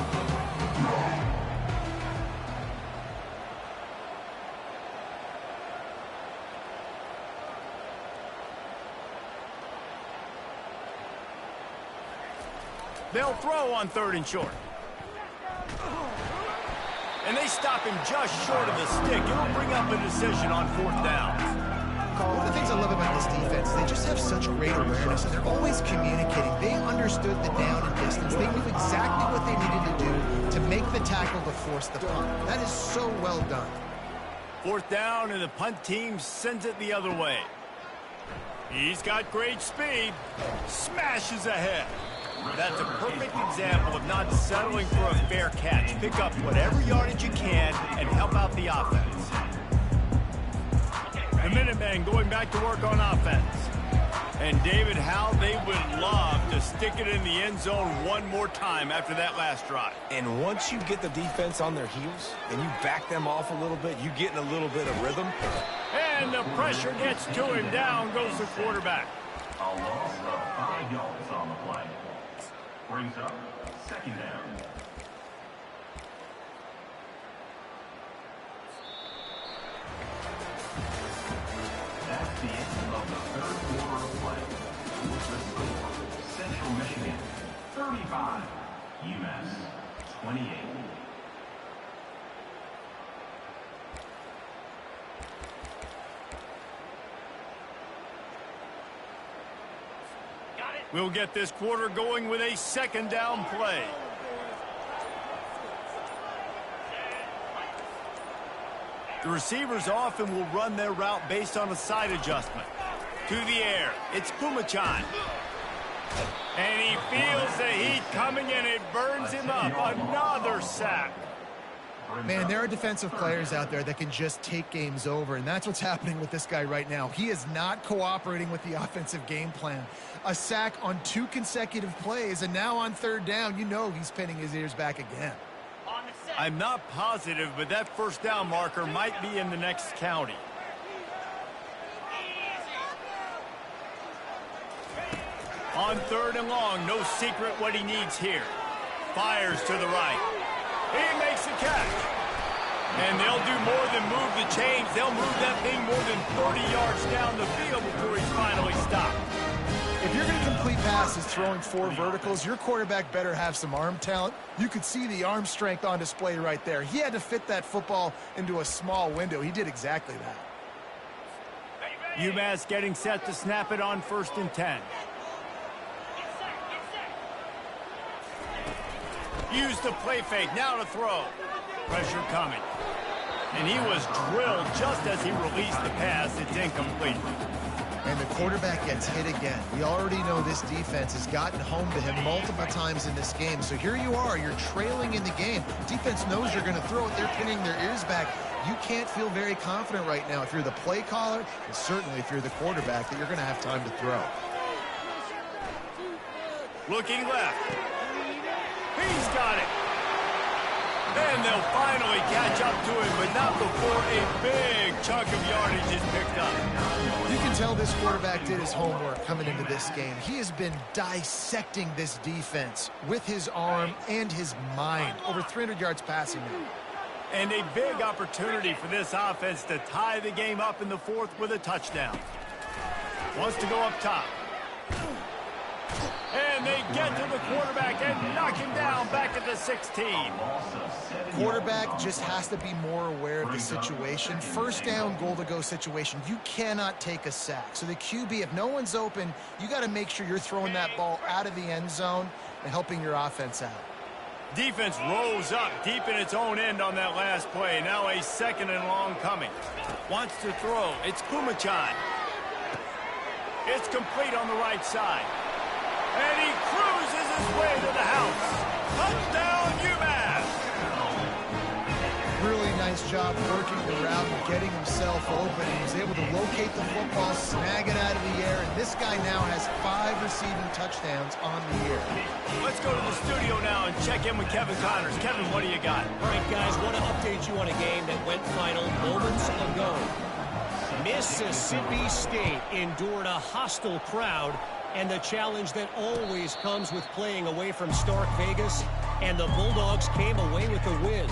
[SPEAKER 1] They'll throw on 3rd and short. And they stop him just short of the stick. It'll bring up a decision on 4th down.
[SPEAKER 2] One of the things I love about this defense, they just have such great awareness, and they're always communicating. They understood the down and distance. They knew exactly what they needed to do to make the tackle to force the punt. That is so well done.
[SPEAKER 1] 4th down, and the punt team sends it the other way. He's got great speed. Smashes ahead. That's a perfect example of not settling for a fair catch. Pick up whatever yardage you can and help out the offense. The Minutemen going back to work on offense. And David, how they would love to stick it in the end zone one more time after that last drive.
[SPEAKER 3] And once you get the defense on their heels and you back them off a little bit, you get in a little bit of rhythm.
[SPEAKER 1] And the pressure gets to him. Down goes the quarterback.
[SPEAKER 5] A loss of 5 yards on the play. Brings up 2nd down. That's the end of the 3rd quarter of play. With the score, Central Michigan 35, UMass 28.
[SPEAKER 1] We'll get this quarter going with a 2nd down play. The receivers often will run their route based on a side adjustment. To the air, it's Pumachan. And he feels the heat coming and it burns him up. Another sack.
[SPEAKER 2] Man, there are defensive players out there that can just take games over, and that's what's happening with this guy right now. He is not cooperating with the offensive game plan. A sack on 2 consecutive plays, and now on 3rd down, you know he's pinning his ears back again.
[SPEAKER 1] I'm not positive, but that 1st down marker might be in the next county. On 3rd and long, no secret what he needs here. Fires to the right. He makes the catch. And they'll do more than move the chains. They'll move that thing more than 30 yards down the field before he's finally stopped.
[SPEAKER 2] If you're going to complete passes throwing 4 verticals, your quarterback better have some arm talent. You could see the arm strength on display right there. He had to fit that football into a small window. He did exactly that.
[SPEAKER 1] UMass getting set to snap it on 1st and 10. Use the play fake, now to throw. Pressure coming. And he was drilled just as he released the pass. It's incomplete.
[SPEAKER 2] And the quarterback gets hit again. We already know this defense has gotten home to him multiple times in this game. So here you are, you're trailing in the game. Defense knows you're going to throw it. They're pinning their ears back. You can't feel very confident right now if you're the play caller, and certainly if you're the quarterback, that you're going to have time to throw.
[SPEAKER 1] Looking left. He's got it. And they'll finally catch up to him, but not before a big chunk of yardage is picked up.
[SPEAKER 2] You can tell this quarterback did his homework coming into this game. He has been dissecting this defense with his arm and his mind. Over 300 yards passing now.
[SPEAKER 1] And a big opportunity for this offense to tie the game up in the 4th with a touchdown. Wants to go up top. And they get to the quarterback and knock him down back at the 16.
[SPEAKER 2] Quarterback just has to be more aware of the situation. 1st down, goal-to-go situation. You cannot take a sack. So the QB, if no one's open, you got to make sure you're throwing that ball out of the end zone and helping your offense out.
[SPEAKER 1] Defense rose up deep in its own end on that last play. Now a second and long coming. Wants to throw. It's Kumachan. It's complete on the right side. And he cruises his way to the house. Touchdown, UMass!
[SPEAKER 2] Really nice job working the route and getting himself open. He was able to locate the football, snag it out of the air, and this guy now has 5 receiving touchdowns on the year.
[SPEAKER 1] Let's go to the studio now and check in with Kevin Connors. Kevin, what do you got?
[SPEAKER 4] All right, guys, want to update you on a game that went final moments ago. Mississippi State endured a hostile crowd and the challenge that always comes with playing away from Stark Vegas, and the Bulldogs came away with the win.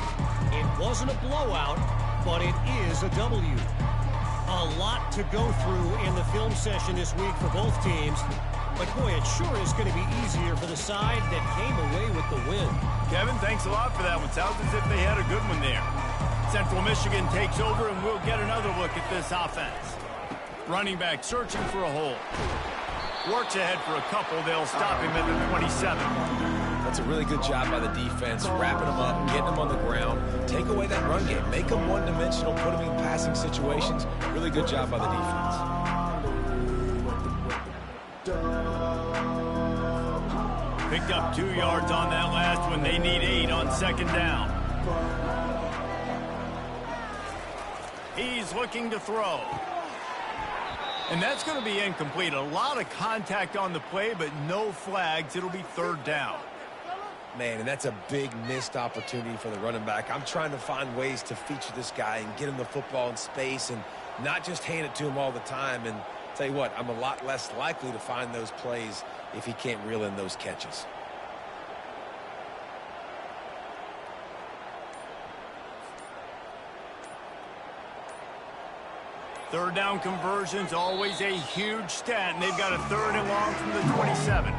[SPEAKER 4] It wasn't a blowout, but it is a W. A lot to go through in the film session this week for both teams, but boy, it sure is going to be easier for the side that came away with the win.
[SPEAKER 1] Kevin, thanks a lot for that one. Sounds as if they had a good one there. Central Michigan takes over, and we'll get another look at this offense. Running back searching for a hole. Works ahead for a couple. They'll stop him at the 27.
[SPEAKER 3] That's a really good job by the defense, wrapping them up, getting them on the ground. Take away that run game. Make them one-dimensional, put them in passing situations. Really good job by the defense.
[SPEAKER 1] Picked up 2 yards on that last one. They need 8 on second down. He's looking to throw. And that's going to be incomplete. A lot of contact on the play, but no flags. It'll be third down.
[SPEAKER 3] Man, and that's a big missed opportunity for the running back. I'm trying to find ways to feature this guy and get him the football in space and not just hand it to him all the time. And tell you what, I'm a lot less likely to find those plays if he can't reel in those catches.
[SPEAKER 1] Third down conversions, always a huge stat, and they've got a 3rd and long from the 27.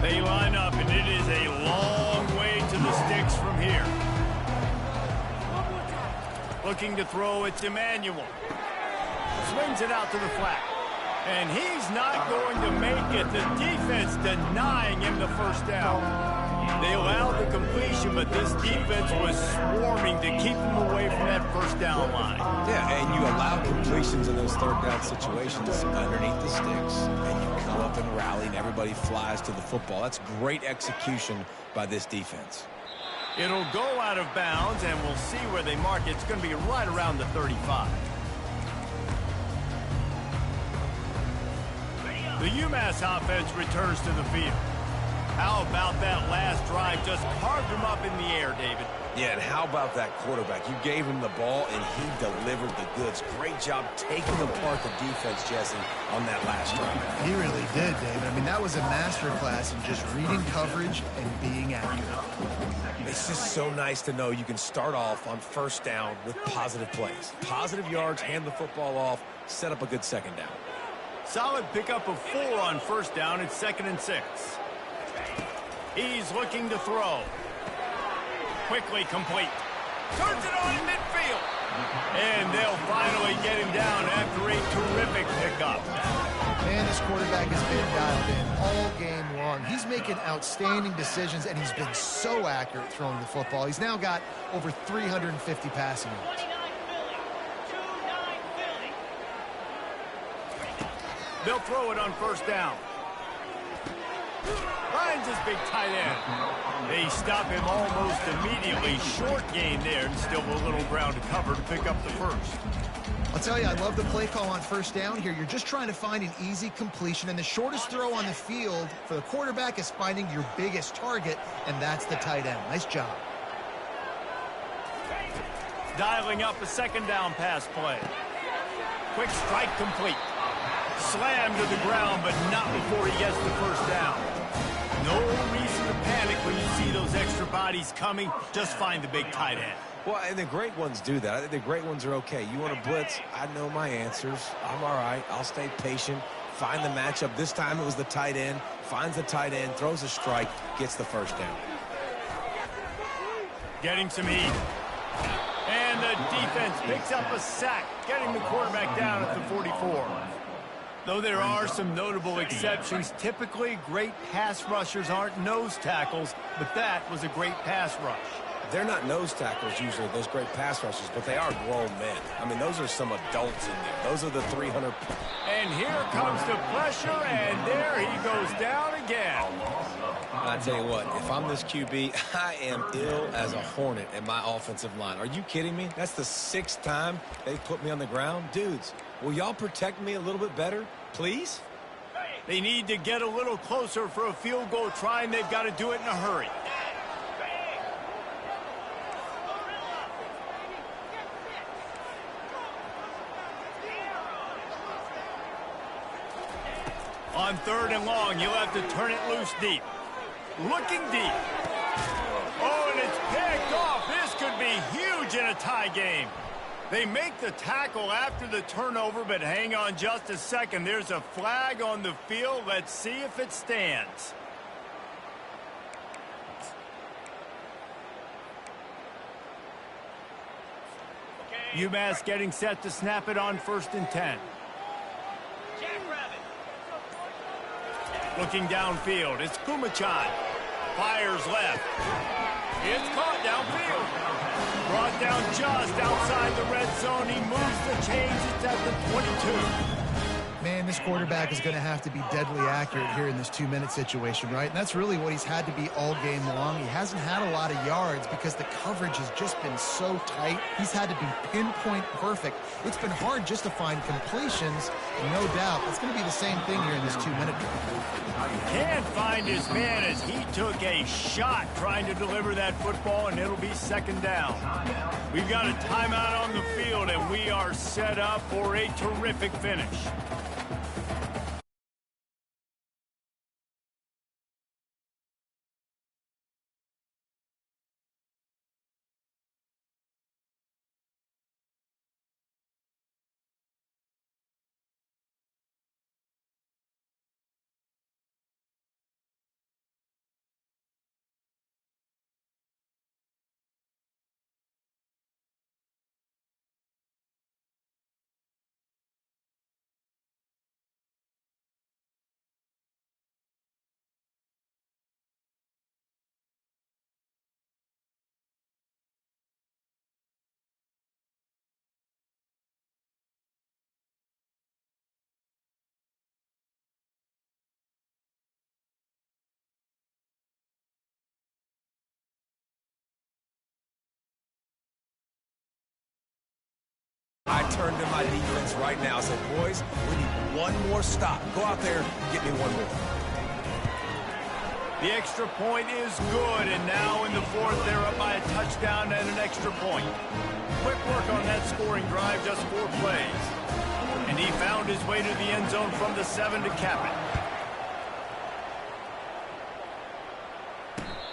[SPEAKER 1] They line up, and it is a long way to the sticks from here. Looking to throw, it's Emmanuel. Swings it out to the flat. And he's not going to make it. The defense denying him the first down. They allowed the completion, but this defense was swarming to keep them away from that first down line.
[SPEAKER 3] Yeah, and you allow completions in those third down situations underneath the sticks, and you come up and rally, and everybody flies to the football. That's great execution by this defense.
[SPEAKER 1] It'll go out of bounds, and we'll see where they mark it. It's going to be right around the 35. The UMass offense returns to the field. How about that last drive? Just carved him up in the air, David.
[SPEAKER 3] Yeah, and how about that quarterback? You gave him the ball, and he delivered the goods. Great job taking apart the defense, Jesse, on that last drive.
[SPEAKER 2] He really did, David. I mean, that was a masterclass in just reading coverage and being accurate.
[SPEAKER 3] It's just so nice to know you can start off on first down with positive plays. Positive yards, hand the football off, set up a good second down.
[SPEAKER 1] Solid pickup of 4 on first down. It's 2nd and 6. He's looking to throw. Quickly complete. Turns it on in midfield. And they'll finally get him down after a terrific pickup.
[SPEAKER 2] Man, this quarterback has been dialed in all game long. He's making outstanding decisions, and he's been so accurate throwing the football. He's now got over 350 passing yards.
[SPEAKER 1] They'll throw it on first down. Finds his big tight end. They stop him almost immediately. Short gain there, and still a little ground to cover to pick up the first.
[SPEAKER 2] I'll tell you, I love the play call on first down here. You're just trying to find an easy completion, and the shortest throw on the field for the quarterback is finding your biggest target, and that's the tight end. Nice job.
[SPEAKER 1] Dialing up a second down pass play. Quick strike complete. Slammed to the ground, but not before he gets the first down. No reason to panic when you see those extra bodies coming. Just find the big tight end.
[SPEAKER 3] Well, and the great ones do that. I think the great ones are okay. You want to blitz? I know my answers. I'm all right. I'll stay patient. Find the matchup. This time it was the tight end. Finds the tight end, throws a strike, gets the first down.
[SPEAKER 1] Getting some heat. And the defense picks up a sack, getting the quarterback down at the 44. Though there are some notable exceptions, typically great pass rushers aren't nose tackles, but that was a great pass rush.
[SPEAKER 3] They're not nose tackles usually, those great pass rushers, but they are grown men. I mean, those are some adults in there. Those are the 300.
[SPEAKER 1] And here comes the pressure, and there he goes down again.
[SPEAKER 3] I tell you what, if I'm this QB, I am ill as a hornet in my offensive line. Are you kidding me? That's the 6th time they've put me on the ground. Dudes, will y'all protect me a little bit better, please?
[SPEAKER 1] They need to get a little closer for a field goal try, and they've got to do it in a hurry. On 3rd and long, you'll have to turn it loose deep. Looking deep. Oh, and it's picked off. This could be huge in a tie game. They make the tackle after the turnover, but hang on just a second. There's a flag on the field. Let's see if it stands. UMass getting set to snap it on 1st and 10. Looking downfield, it's Kumachan. Fires left. It's caught downfield. Brought down just outside the red zone. He moves the chains. It's at the 22.
[SPEAKER 2] Man, this quarterback is going to have to be deadly accurate here in this 2-minute situation, right? And that's really what he's had to be all game long. He hasn't had a lot of yards because the coverage has just been so tight. He's had to be pinpoint perfect. It's been hard just to find completions, no doubt. It's going to be the same thing here in this 2-minute drill.
[SPEAKER 1] Can't find his man as he took a shot trying to deliver that football, and it'll be 2nd down. We've got a timeout on the field, and we are set up for a terrific finish.
[SPEAKER 3] I turned to my defense right now. I said, boys, we need one more stop. Go out there and get me one more.
[SPEAKER 1] The extra point is good, and now in the 4th, they're up by a touchdown and an extra point. Quick work on that scoring drive, just 4 plays. And he found his way to the end zone from the 7 to cap it.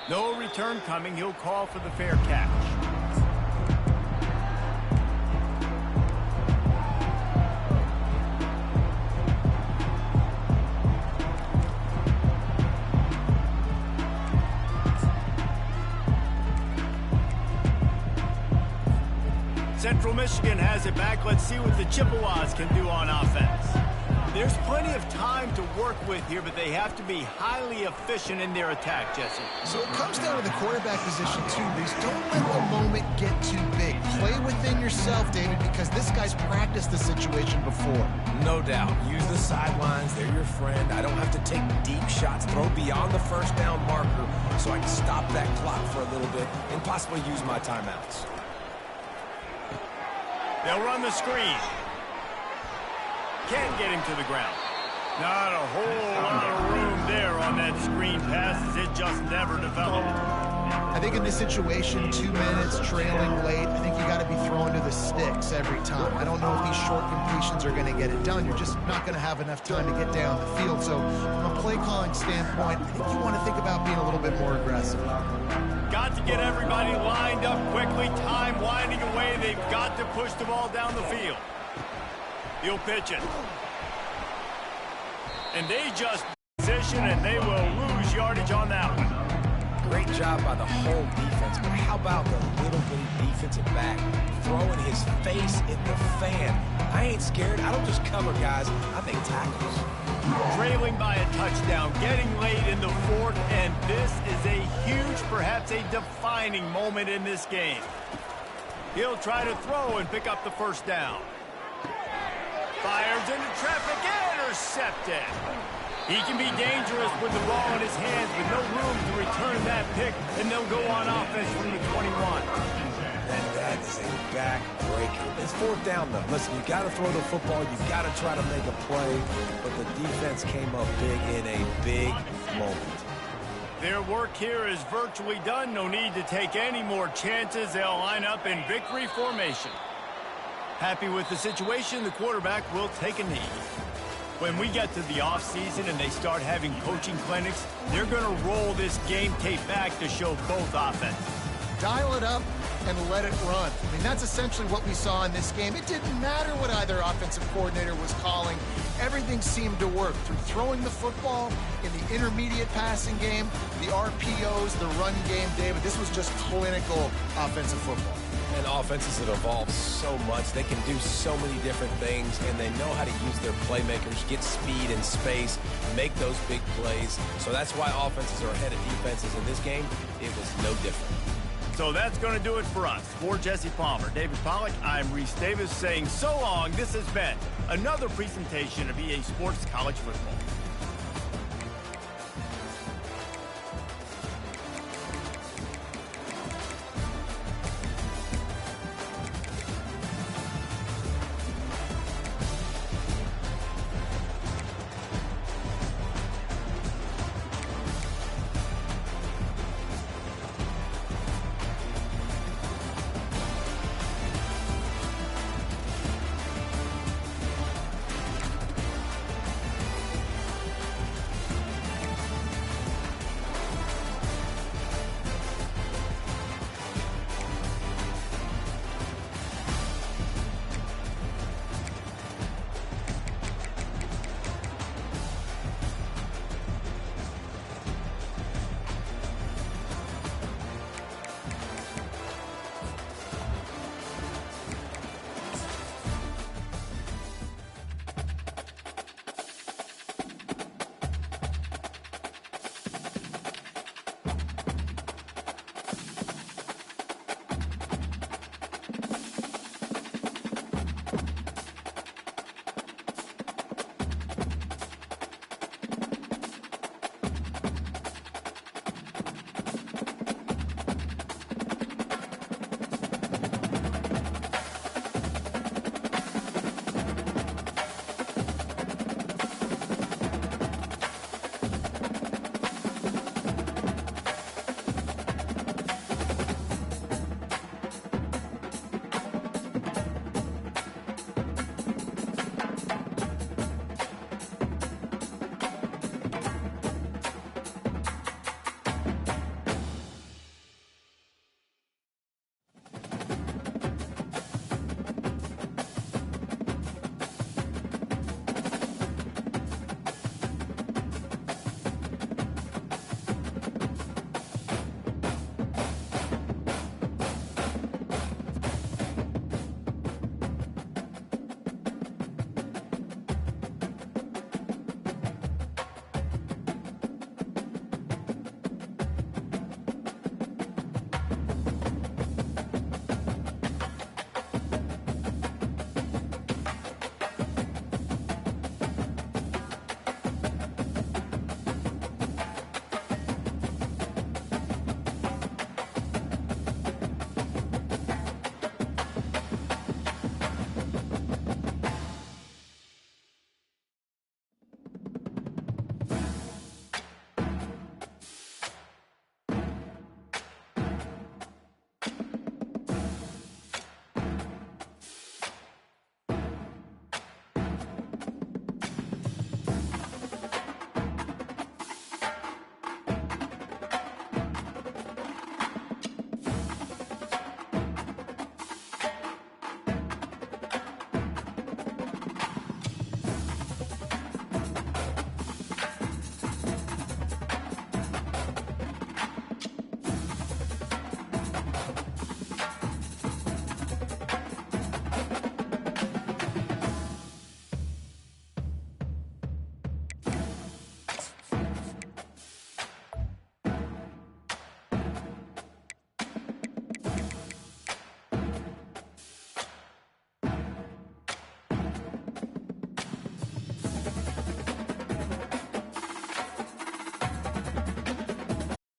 [SPEAKER 1] No return coming. He'll call for the fair catch. Central Michigan has it back. Let's see what the Chippewas can do on offense. There's plenty of time to work with here, but they have to be highly efficient in their attack, Jesse.
[SPEAKER 2] So it comes down to the quarterback position, too, Reese. Don't let the moment get too big. Play within yourself, David, because this guy's practiced the situation before.
[SPEAKER 3] No doubt. Use the sidelines. They're your friend. I don't have to take deep shots. Throw beyond the 1st down marker so I can stop that clock for a little bit and possibly use my timeouts.
[SPEAKER 1] They'll run the screen. Can't get him to the ground. Not a whole lot of room there on that screen pass, as it just never developed.
[SPEAKER 2] I think in this situation, 2 minutes, trailing late, I think you got to be throwing to the sticks every time. I don't know if these short completions are going to get it done. You're just not going to have enough time to get down the field. So from a play calling standpoint, I think you want to think about being a little bit more aggressive.
[SPEAKER 1] Got to get everybody lined up quickly. Time winding away. They've got to push the ball down the field. He'll pitch it. And they just position, and they will lose yardage on that one.
[SPEAKER 3] Great job by the whole defense, but how about the little bitty defensive back throwing his face in the fan? I ain't scared. I don't just cover guys. I make tackles.
[SPEAKER 1] Trailing by a touchdown, getting late in the fourth, and this is a huge, perhaps a defining moment in this game. He'll try to throw and pick up the first down. Fires into traffic, intercepted. He can be dangerous with the ball in his hands with no room to return that pick, and they'll go on offense from the 21.
[SPEAKER 3] And that is a back-breaker. It's fourth down, though. Listen, you got to throw the football. You got to try to make a play, but the defense came up big in a big moment.
[SPEAKER 1] Their work here is virtually done. No need to take any more chances. They'll line up in victory formation. Happy with the situation, the quarterback will take a knee. When we get to the offseason and they start having coaching clinics, they're going to roll this game tape back to show both offenses.
[SPEAKER 2] Dial it up and let it run. I mean, that's essentially what we saw in this game. It didn't matter what either offensive coordinator was calling. Everything seemed to work through throwing the football in the intermediate passing game, the RPOs, the run game, David. This was just clinical offensive football.
[SPEAKER 3] And offenses that evolve so much, they can do so many different things, and they know how to use their playmakers, get speed and space, make those big plays. So that's why offenses are ahead of defenses in this game. It was no different.
[SPEAKER 1] So that's going to do it for us. For Jesse Palmer, David Pollack, I'm Reese Davis saying so long. This has been another presentation of EA Sports College Football.